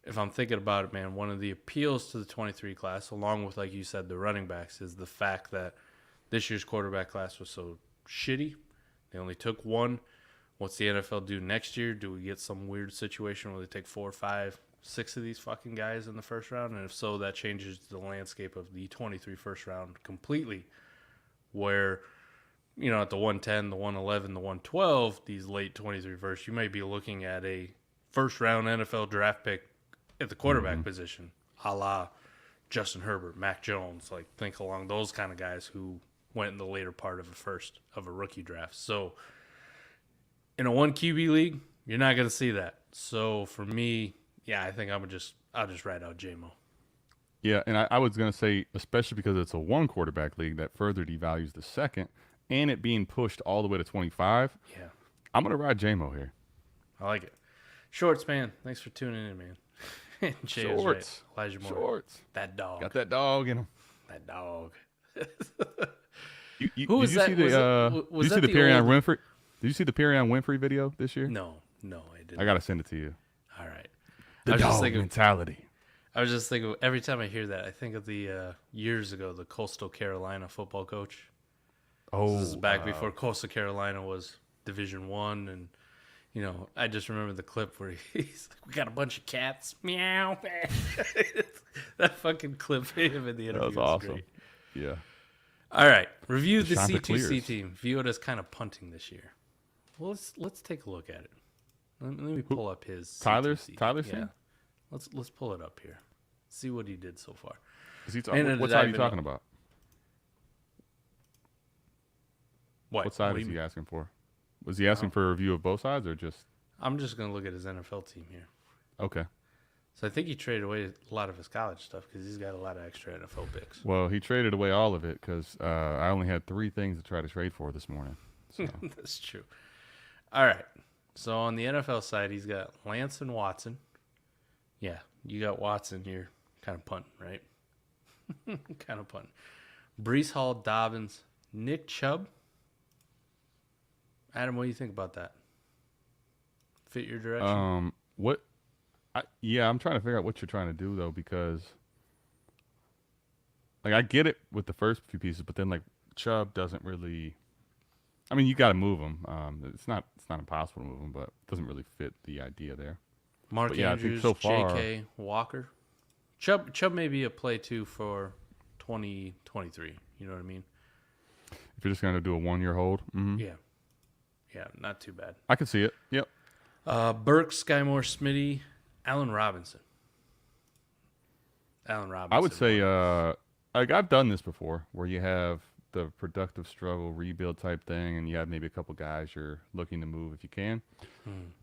Speaker 1: if I'm thinking about it, man, one of the appeals to the 23 class, along with, like you said, the running backs, is the fact that this year's quarterback class was so shitty. They only took one. What's the NFL do next year? Do we get some weird situation where they take 4, 5, 6 of these fucking guys in the first round? And if so, that changes the landscape of the 23 first round completely, where at the 110, the 111, the 112, these late 23 first, you might be looking at a first round NFL draft pick at the quarterback position, a la Justin Herbert, Mac Jones. Like, think along those kind of guys who went in the later part of a rookie draft. So in a 1 QB league, you're not going to see that. So for me, yeah, I think I'll just write out JMO.
Speaker 2: Yeah, and I was going to say, especially because it's a one quarterback league, that further devalues the second, and it being pushed all the way to 25.
Speaker 1: Yeah,
Speaker 2: I'm going to ride JMO here.
Speaker 1: I like it. Shorts, man. Thanks for tuning in, man. Jay was
Speaker 2: Shorts.
Speaker 1: right. Elijah Moore.
Speaker 2: Shorts.
Speaker 1: That dog.
Speaker 2: Got that dog in him.
Speaker 1: That dog.
Speaker 2: Who was that? Did you see the Perion Winfrey? Did you see the Perion Winfrey video this year?
Speaker 1: No, I didn't.
Speaker 2: I got to send it to you.
Speaker 1: All right.
Speaker 2: The dog mentality.
Speaker 1: I was just thinking, every time I hear that, I think of the years ago, the Coastal Carolina football coach.
Speaker 2: Oh,
Speaker 1: this is back before Coastal Carolina was Division One, and I just remember the clip where he's like, "We got a bunch of cats, meow." That fucking clip of him in the interview
Speaker 2: was awesome.
Speaker 1: Great.
Speaker 2: Yeah.
Speaker 1: All right, review the
Speaker 2: Shonda
Speaker 1: C2C
Speaker 2: Clears.
Speaker 1: team. View it as kind of punting this year. Well, let's take a look at it. Let me pull up his
Speaker 2: Tyler's
Speaker 1: yeah.
Speaker 2: team?
Speaker 1: Let's pull it up here. See what he did so far.
Speaker 2: Is he what side are you talking about? What side is he asking for? Was he asking for a review of both sides or just?
Speaker 1: I'm just gonna look at his NFL team here.
Speaker 2: Okay.
Speaker 1: So I think he traded away a lot of his college stuff because he's got a lot of extra NFL picks.
Speaker 2: Well, he traded away all of it because I only had 3 things to try to trade for this morning. So.
Speaker 1: That's true. All right. So on the NFL side, he's got Lance and Watson. Yeah, you got Watson. You're kind of punting, right? Kind of punting. Breece Hall, Dobbins, Nick Chubb. Adam, what do you think about that? Fit your direction?
Speaker 2: I'm trying to figure out what you're trying to do though, because like I get it with the first few pieces, but then like Chubb doesn't really. I mean, you got to move him. It's not impossible to move him, but it doesn't really fit the idea there.
Speaker 1: Mark Andrews, so J.K. Walker. Chubb may be a play too for 2023. You know what I mean?
Speaker 2: If you're just going to do a 1-year hold. Mm-hmm.
Speaker 1: Yeah, not too bad.
Speaker 2: I can see it. Yep.
Speaker 1: Burke, Skymore, Smitty, Allen Robinson.
Speaker 2: I would say, like I've done this before, where you have the productive struggle rebuild type thing, and you have maybe a couple guys you're looking to move if you can.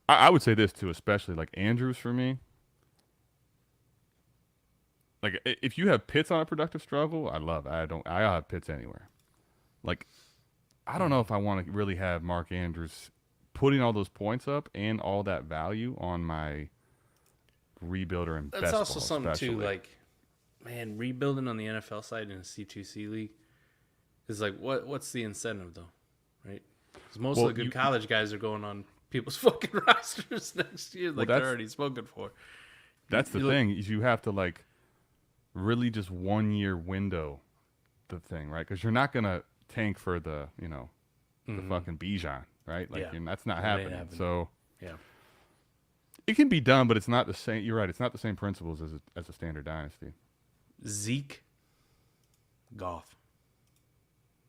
Speaker 2: I would say this too, especially like Andrews for me. Like if you have Pitts on a productive struggle, I love it. I'll have Pitts anywhere. Like I don't know if I want to really have Mark Andrews putting all those points up and all that value on my rebuilder and
Speaker 1: that's also something too. Like, man, rebuilding on the NFL side in a C2C league is like what's the incentive though, right? Because most of the good college guys are going on people's fucking rosters next year, like they're already spoken for.
Speaker 2: That's the thing is you have to like really just 1-year window the thing, right? Because you're not gonna tank for the the fucking Bijan, right? Like that's not happening. So
Speaker 1: yeah,
Speaker 2: it can be done, but it's not the same. You're right. It's not the same principles as a standard dynasty.
Speaker 1: Zeke, Goff.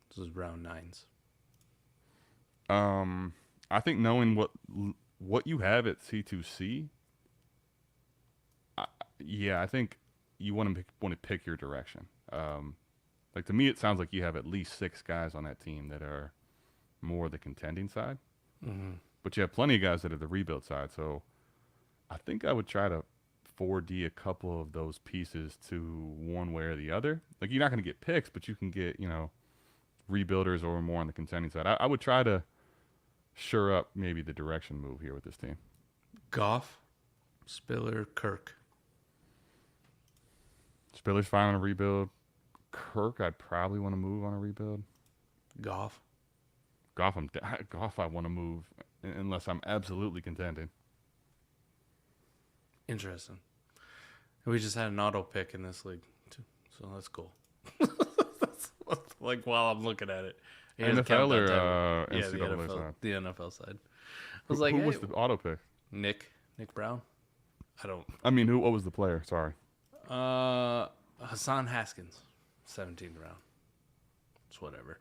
Speaker 1: This is round 9s.
Speaker 2: I think knowing what you have at C2C, I think you want to pick your direction. Like to me, it sounds like you have at least 6 guys on that team that are more the contending side, but you have plenty of guys that are the rebuild side. So I think I would try to 4D a couple of those pieces to one way or the other. Like you're not going to get picks, but you can get rebuilders or more on the contending side. I would try to sure up maybe the direction move here with this team.
Speaker 1: Goff, Spiller, Kirk.
Speaker 2: Spiller's fine on a rebuild. Kirk, I'd probably want to move on a rebuild.
Speaker 1: Goff,
Speaker 2: I want to move unless I'm absolutely contending.
Speaker 1: Interesting. We just had an auto pick in this league too, so that's cool. That's like while I'm looking at it.
Speaker 2: NFL or NCAA side?
Speaker 1: The NFL side. I was like,
Speaker 2: who was the auto pick?
Speaker 1: Nick Brown.
Speaker 2: What was the player? Sorry.
Speaker 1: Hassan Haskins, 17th round. It's whatever.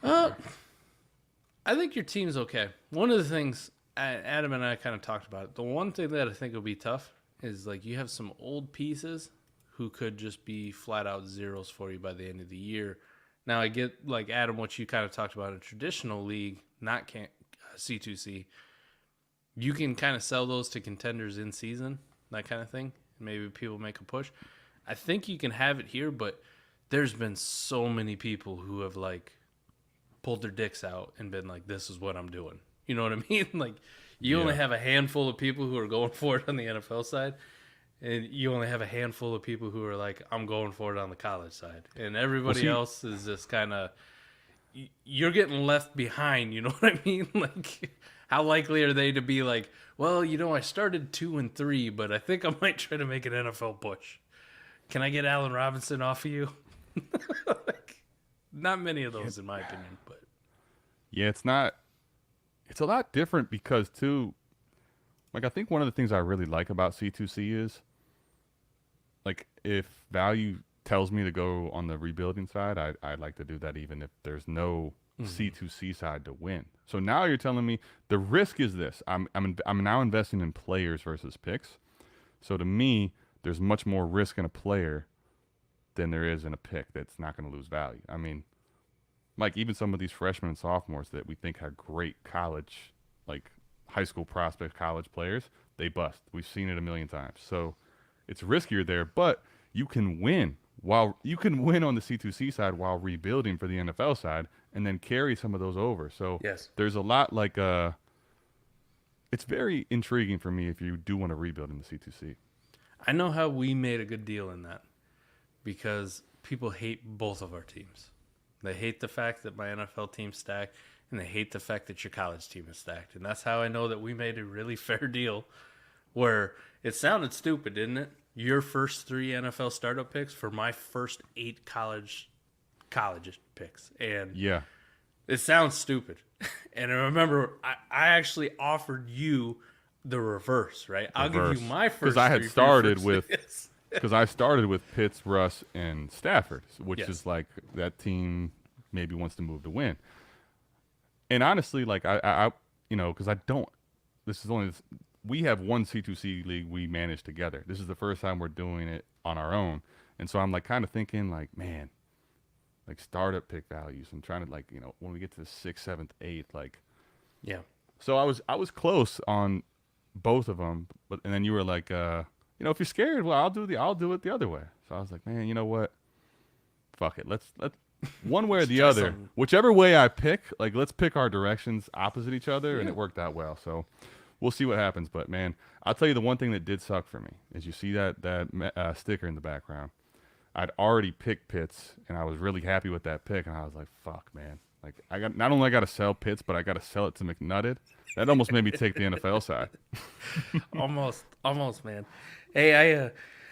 Speaker 1: I think your team's okay. One of the things Adam and I kind of talked about, the one thing that I think will be tough is like you have some old pieces who could just be flat out zeros for you by the end of the year. Now I get like Adam, what you kind of talked about in a traditional league, not C2C. You can kind of sell those to contenders in season, that kind of thing. Maybe people make a push. I think you can have it here, but there's been so many people who have like pulled their dicks out and been like, this is what I'm doing. You know what I mean? Like, you only have a handful of people who are going for it on the NFL side, and you only have a handful of people who are like, I'm going for it on the college side. And everybody else is just kind of, you're getting left behind. You know what I mean? Like, how likely are they to be like, well, you know, I started 2-3, but I think I might try to make an NFL push. Can I get Allen Robinson off of you? Like, not many of those, in my opinion. But
Speaker 2: yeah, it's not. It's a lot different because too. Like, I think one of the things I really like about C2C is, like, if value tells me to go on the rebuilding side, I'd like to do that even if there's no C2C side to win. So now you're telling me the risk is this. I'm now investing in players versus picks. So to me, there's much more risk in a player than there is in a pick that's not going to lose value. I mean, like even some of these freshmen and sophomores that we think are great college, like high school prospect college players, they bust. We've seen it a million times. So it's riskier there, but you can win on the C2C side while rebuilding for the NFL side and then carry some of those over. So there's a lot like it's very intriguing for me if you do want to rebuild in the C2C.
Speaker 1: I know how we made a good deal in that because people hate both of our teams. They hate the fact that my NFL team's stacked, and they hate the fact that your college team is stacked. And that's how I know that we made a really fair deal where it sounded stupid, didn't it? Your first 3 NFL startup picks for my first 8 college picks. And
Speaker 2: yeah,
Speaker 1: it sounds stupid. And I remember I actually offered you the reverse, right? I'll give you my first
Speaker 2: because I had started with because I started with Pitts, Russ, and Stafford, which is like that team maybe wants to move to win. And honestly, like I you know, because I don't. This is only we have one C2C league we manage together. This is the first time we're doing it on our own, and so I'm like kind of thinking like, man, like startup pick values and trying to like, you know, when we get to the 6th, 7th, 8th, like,
Speaker 1: yeah.
Speaker 2: So I was close on both of them, but and then you were like, you know, if you're scared, well, I'll do it the other way. So I was like, man, you know what? Fuck it. Let's one way or the other, whichever way I pick, like let's pick our directions opposite each other, and it worked out well. So we'll see what happens. But man, I'll tell you the one thing that did suck for me is you see that sticker in the background. I'd already picked Pitts, and I was really happy with that pick, and I was like, fuck, man. Like I got not only I got to sell Pitts, but I got to sell it to McNutted. That almost made me take the NFL side.
Speaker 1: almost, man. Hey,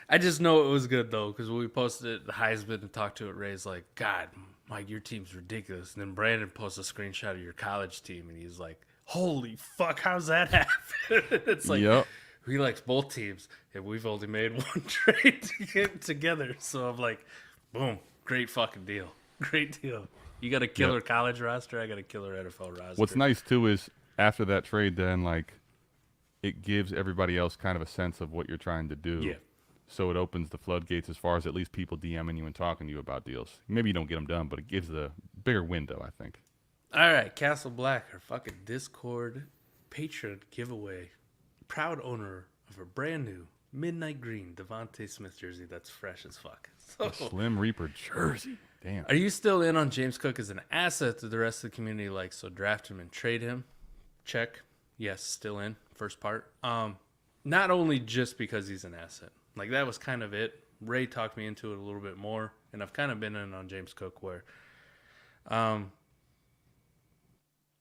Speaker 1: I just know it was good though because when we posted it, the Heisman and talked to it, Ray's like, God, Mike, your team's ridiculous. And then Brandon posted a screenshot of your college team, and he's like, holy fuck, how's that happen? It's like he likes both teams, and we've only made one trade to get together. So I'm like, boom, great fucking deal, great deal. You got a killer college roster, I got a killer NFL roster.
Speaker 2: What's nice too is after that trade, then like it gives everybody else kind of a sense of what you're trying to do.
Speaker 1: Yeah.
Speaker 2: So it opens the floodgates as far as at least people DMing you and talking to you about deals. Maybe you don't get them done, but it gives a bigger window, I think.
Speaker 1: All right, Castle Black, our fucking Discord patron giveaway. Proud owner of a brand new midnight green Devonta Smith jersey that's fresh as fuck. So,
Speaker 2: a Slim Reaper jersey. Damn.
Speaker 1: Are you still in on James Cook as an asset that the rest of the community likes? So draft him and trade him. Check. Yes, still in. First part. Not only just because he's an asset. Like, that was kind of it. Ray talked me into it a little bit more, and I've kind of been in on James Cook where,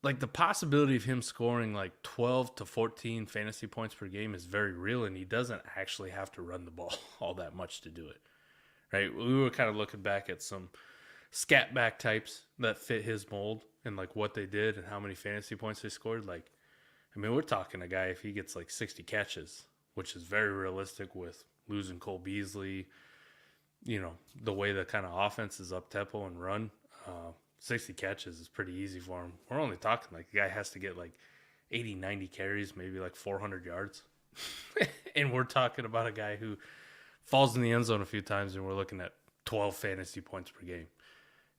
Speaker 1: like, the possibility of him scoring, like, 12 to 14 fantasy points per game is very real, and he doesn't actually have to run the ball all that much to do it, right? We were kind of looking back at some scat back types that fit his mold and, like, what they did and how many fantasy points they scored. Like, I mean, we're talking a guy, if he gets, like, 60 catches, which is very realistic with losing Cole Beasley, you know, the way the kind of offense is up tempo and run. 60 catches is pretty easy for him. We're only talking like the guy has to get like 80, 90 carries, maybe like 400 yards. And we're talking about a guy who falls in the end zone a few times, and we're looking at 12 fantasy points per game.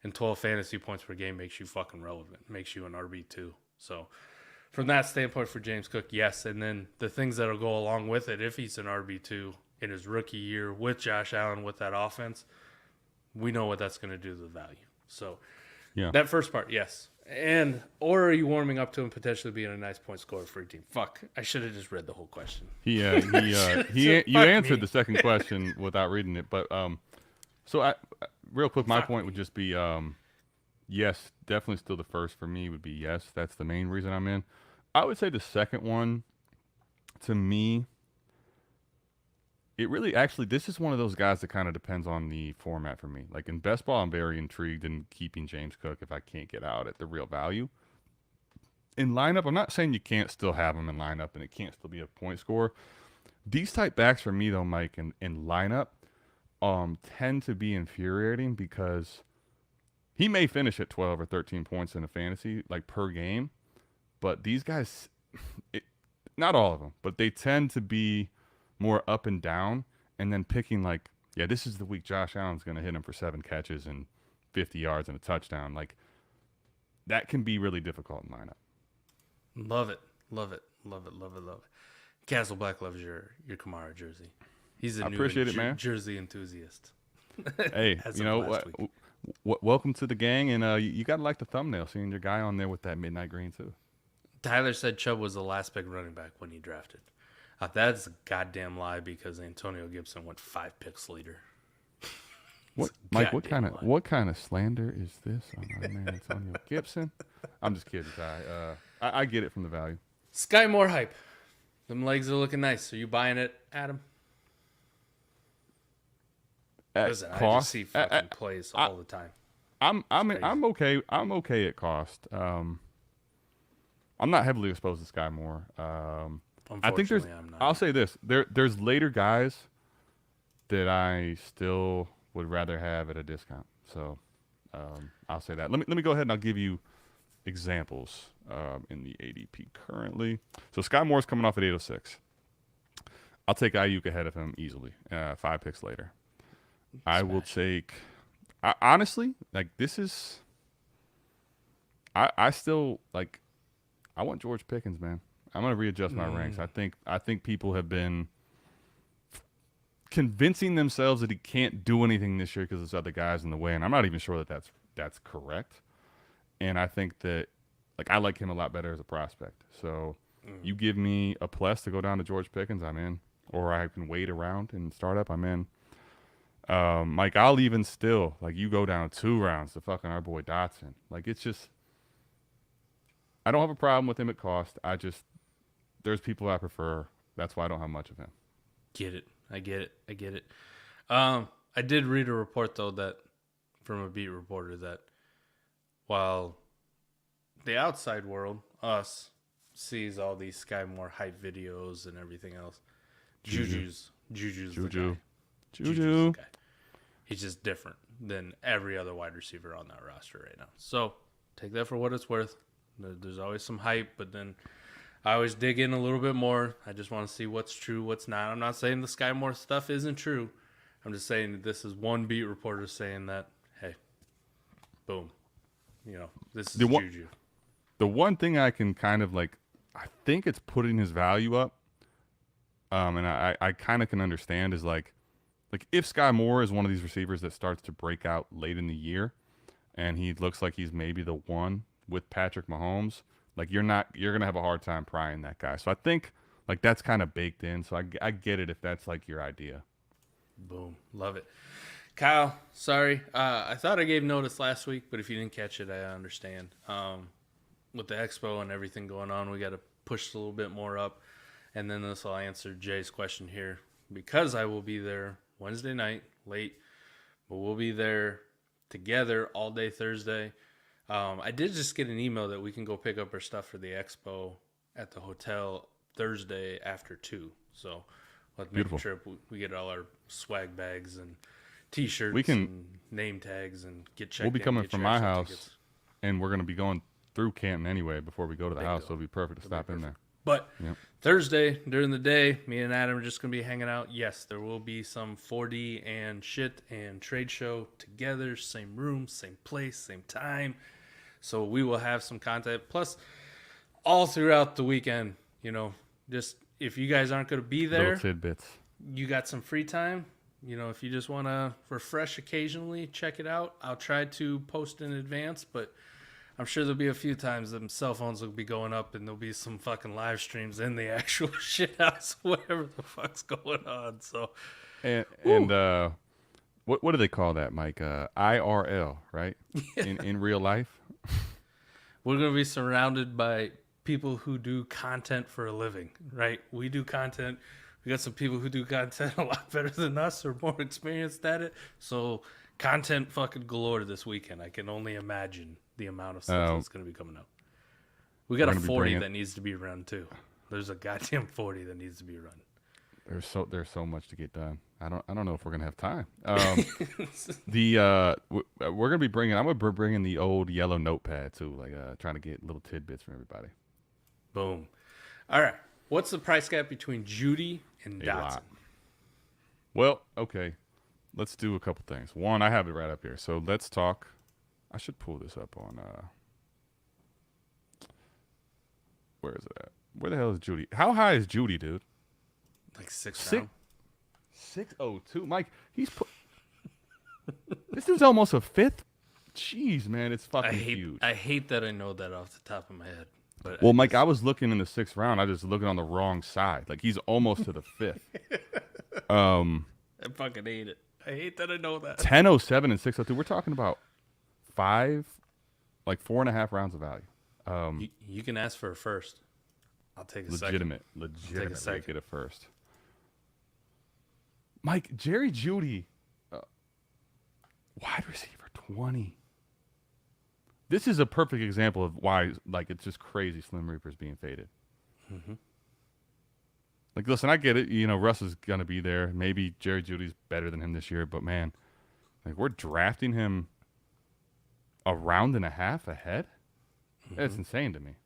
Speaker 1: And 12 fantasy points per game makes you fucking relevant, makes you an RB2. So from that standpoint for James Cook, yes. And then the things that'll go along with it, if he's an RB2 in his rookie year with Josh Allen with that offense, we know what that's going to do to the value. So
Speaker 2: Yeah.
Speaker 1: that first part, yes. Or are you warming up to him potentially being a nice point scorer for your team? Fuck, I should have just read the whole question.
Speaker 2: You answered the second question without reading it, but real quick, my point would just be yes, definitely still the first for me would be yes. That's the main reason I'm in. I would say the second one, to me, it really actually this is one of those guys that kind of depends on the format for me. Like in best ball, I'm very intrigued in keeping James Cook if I can't get out at the real value. In lineup, I'm not saying you can't still have him in lineup and it can't still be a point scorer. These type backs for me though, Mike, in lineup tend to be infuriating because he may finish at 12 or 13 points in a fantasy like per game, but these guys, not all of them, but they tend to be more up and down, and then picking like, yeah, this is the week Josh Allen's going to hit him for 7 catches and 50 yards and a touchdown. Like that can be really difficult in lineup.
Speaker 1: Love it. Castle Black loves your Kamara jersey. He's a new
Speaker 2: man.
Speaker 1: jersey enthusiast.
Speaker 2: Hey, you know what? Welcome to the gang, and you got to like the thumbnail, seeing your guy on there with that midnight green too.
Speaker 1: Tyler said Chubb was the last pick running back when he drafted. That's a goddamn lie because Antonio Gibson went 5 picks later.
Speaker 2: What, Mike? What kind of slander is this on our man Antonio Gibson? I'm just kidding, Ty. I get it from the value.
Speaker 1: Sky Moore hype. Them legs are looking nice. Are you buying it, Adam? Listen,
Speaker 2: cost,
Speaker 1: I just see fucking plays all the time.
Speaker 2: I'm okay. I'm okay at cost. I'm not heavily exposed to Sky Moore. I think
Speaker 1: I'm not.
Speaker 2: I'll say this: there's later guys that I still would rather have at a discount. So I'll say that. Let me go ahead and I'll give you examples in the ADP currently. So Sky Moore's coming off at 806. I'll take Ayuk ahead of him easily. 5 picks later. I will take. Honestly, like this is. I still like. I want George Pickens, man. I'm gonna readjust my ranks. I think people have been convincing themselves that he can't do anything this year because there's other guys in the way, and I'm not even sure that that's correct. And I think that like I like him a lot better as a prospect. So you give me a plus to go down to George Pickens, I'm in. Or I can wait around and start up, I'm in. Mike, I'll even still like you go down 2 rounds to fucking our boy Dotson. Like it's just I don't have a problem with him at cost. There's people I prefer. That's why I don't have much of him.
Speaker 1: I get it. I did read a report though that from a beat reporter that while the outside world, us, sees all these Sky Moore hype videos and everything else, Juju's the guy.
Speaker 2: Juju.
Speaker 1: The guy. He's just different than every other wide receiver on that roster right now. So take that for what it's worth. There's always some hype, but then I always dig in a little bit more. I just want to see what's true, what's not. I'm not saying the Sky Moore stuff isn't true. I'm just saying that this is one beat reporter saying that, hey, boom. You know, this is Juju.
Speaker 2: The one thing I can kind of like, I think it's putting his value up, and I kind of can understand is like if Sky Moore is one of these receivers that starts to break out late in the year, and he looks like he's maybe the one with Patrick Mahomes, like you're gonna have a hard time prying that guy. So I think like that's kind of baked in. So I get it if that's like your idea.
Speaker 1: Boom, love it. Kyle, sorry, I thought I gave notice last week, but if you didn't catch it, I understand. With the Expo and everything going on, we got to push a little bit more up, and then this will answer Jay's question here because I will be there Wednesday night late, but we'll be there together all day Thursday. I did just get an email that we can go pick up our stuff for the Expo at the hotel Thursday after 2. So let's make a trip. We get all our swag bags and T-shirts and name tags and get checked in.
Speaker 2: We'll be coming from my house.
Speaker 1: Tickets.
Speaker 2: And we're going to be going through Canton anyway before we go to the house, so it'll be perfect to stop in there.
Speaker 1: But
Speaker 2: Yep.
Speaker 1: Thursday, during the day, me and Adam are just going to be hanging out. Yes, there will be some 4D and shit and trade show together. Same room, same place, same time. So we will have some content. Plus, all throughout the weekend, just if you guys aren't going to be there,
Speaker 2: Little tidbits.
Speaker 1: you got some free time. If you just want to refresh occasionally, check it out. I'll try to post in advance, but I'm sure there'll be a few times that cell phones will be going up and there'll be some fucking live streams in the actual shit house, whatever the fuck's going on. So,
Speaker 2: And what do they call that, Mike? IRL, right?
Speaker 1: Yeah.
Speaker 2: In real life.
Speaker 1: We're going to be surrounded by people who do content for a living, right? We do content. We got some people who do content a lot better than us or more experienced at it. So content fucking galore this weekend. I can only imagine the amount of stuff that's going to be coming up. We got a 40 that needs to be run too. There's a goddamn 40 that needs to be run.
Speaker 2: There's so much to get done. I don't know if we're gonna have time. We're gonna be bringing. I'm gonna be bringing the old yellow notepad too, like trying to get little tidbits from everybody.
Speaker 1: Boom. All right. What's the price gap between Judy and
Speaker 2: A
Speaker 1: Dotson?
Speaker 2: lot. Well, okay. Let's do a couple things. One, I have it right up here. So let's talk. I should pull this up on. Where is it at? Where the hell is Judy? How high is Judy, dude?
Speaker 1: Like 6'6".
Speaker 2: 602. Mike, he's put. This dude's almost a fifth. Jeez, man, it's fucking huge.
Speaker 1: I hate that I know that off the top of my head. But
Speaker 2: Well, Mike, I was looking in the 6th round. I was looking on the wrong side. Like, he's almost to the 5th.
Speaker 1: I fucking hate it. I hate that I know that.
Speaker 2: 1007 and 602. We're talking about 4.5 rounds of value.
Speaker 1: You can ask for a first. I'll take a
Speaker 2: Legitimate.
Speaker 1: take a second.
Speaker 2: Get a first. Mike, Jerry Jeudy, wide receiver 20. This is a perfect example of why, like, it's just crazy Slim Reaper's being faded.
Speaker 1: Mm-hmm.
Speaker 2: Like, listen, I get it. Russ is going to be there. Maybe Jerry Judy's better than him this year. But, man, like, we're drafting him a round and a half ahead?
Speaker 1: Mm-hmm.
Speaker 2: That's insane to me.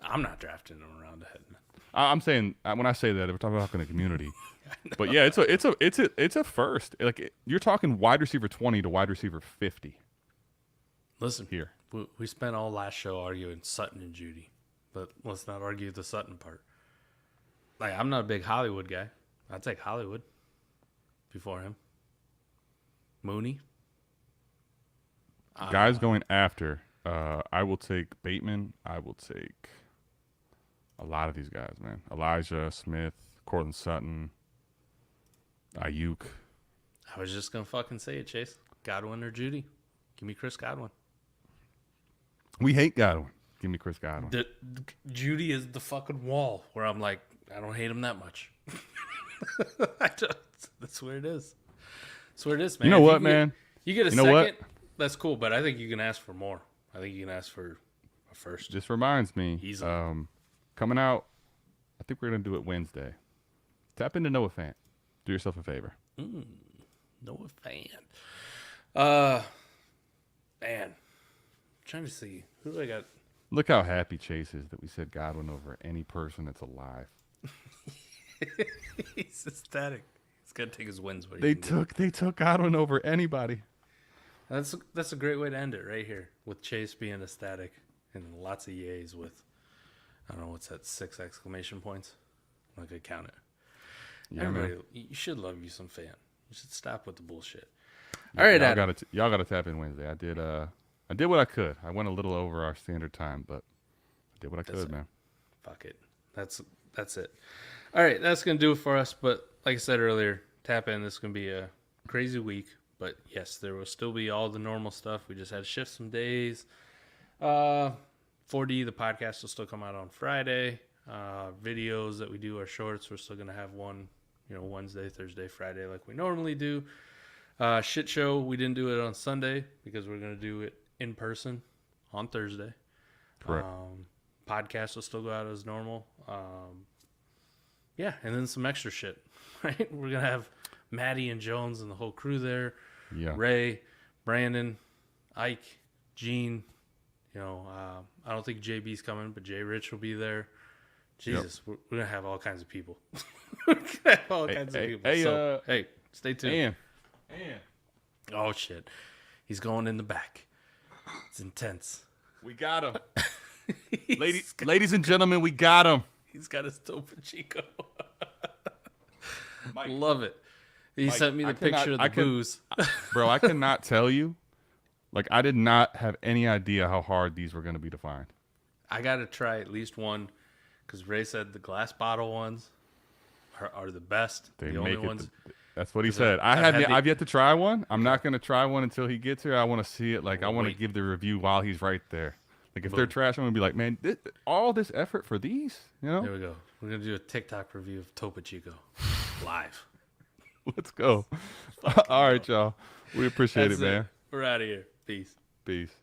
Speaker 1: I'm not drafting him around ahead.
Speaker 2: I'm saying, when I say that, we're talking about in the community. But, yeah, it's a first. Like, you're talking wide receiver 20 to wide receiver 50.
Speaker 1: Listen,
Speaker 2: Here.
Speaker 1: we spent all last show arguing Sutton and Judy, but let's not argue the Sutton part. Like, I'm not a big Hollywood guy. I'd take Hollywood before him. Mooney.
Speaker 2: Guys going after, I will take Bateman. I will take a lot of these guys, man. Elijah Smith, Cortland Sutton, Ayuk.
Speaker 1: I was just going to fucking say it, Chase. Godwin or Judy. Give me Chris Godwin.
Speaker 2: We hate Godwin. Give me Chris Godwin.
Speaker 1: Judy is the fucking wall where I'm like, I don't hate him that much. That's where it is. That's where it is, man.
Speaker 2: You know what, man?
Speaker 1: You get a second, that's cool, but I think you can ask for more. I think you can ask for a first.
Speaker 2: This reminds me,
Speaker 1: Easily.
Speaker 2: coming out, I think we're going to do it Wednesday. Tap into Noah Fant. Do yourself a favor.
Speaker 1: Noah Fant. Man. I'm trying to see. Who do I got?
Speaker 2: Look how happy Chase is that we said Godwin over any person that's alive.
Speaker 1: He's ecstatic. He's got to take his wins.
Speaker 2: They took Godwin over anybody.
Speaker 1: That's a great way to end it right here with Chase being ecstatic and lots of yays with, I don't know, what's that, 6 exclamation points? I'm not going to count it.
Speaker 2: Yeah,
Speaker 1: Everybody,
Speaker 2: man.
Speaker 1: you should love you some Fan. You should stop with the bullshit. All right, Adam.
Speaker 2: Y'all got to tap in Wednesday. I did what I could. I went a little over our standard time, but I did what I could, man.
Speaker 1: Fuck it. That's it. All right, that's going to do it for us. But like I said earlier, tap in. This is going to be a crazy week. But yes, there will still be all the normal stuff. We just had to shift some days. 4D, the podcast will still come out on Friday. Videos that we do are shorts. We're still going to have one, Wednesday, Thursday, Friday like we normally do. Shit show, we didn't do it on Sunday because we're going to do it in person on Thursday.
Speaker 2: Correct.
Speaker 1: Podcast will still go out as normal. Yeah, and then some extra shit, right? We're going to have Maddie and Jones and the whole crew there.
Speaker 2: Yeah.
Speaker 1: Ray, Brandon, Ike, Gene, You know, I don't think JB's coming, but J Rich will be there. Jesus, we're gonna have all kinds of people. We're gonna have all kinds of people. So, hey, stay tuned.
Speaker 2: And
Speaker 1: Oh shit, he's going in the back. It's intense.
Speaker 2: we got him. Ladies and gentlemen, we got him.
Speaker 1: He's got his Topo Chico.
Speaker 2: Mike,
Speaker 1: Love it. He sent me the picture of the booze.
Speaker 2: Bro, I cannot tell you. Like, I did not have any idea how hard these were going to be to find.
Speaker 1: I got to try at least one because Ray said the glass bottle ones are the best.
Speaker 2: They
Speaker 1: the
Speaker 2: make
Speaker 1: only ones.
Speaker 2: That's what he said. I've yet to try one. I'm not going to try one until he gets here. I want to see it. Like, I want to give the review while he's right there. Like, if they're trash, I'm going to be like, man, all this effort for these? You know?
Speaker 1: There we go. We're going to do a TikTok review of Topo Chico live.
Speaker 2: Let's go. All right, y'all. We appreciate it, man.
Speaker 1: We're out of here. Peace.
Speaker 2: Peace.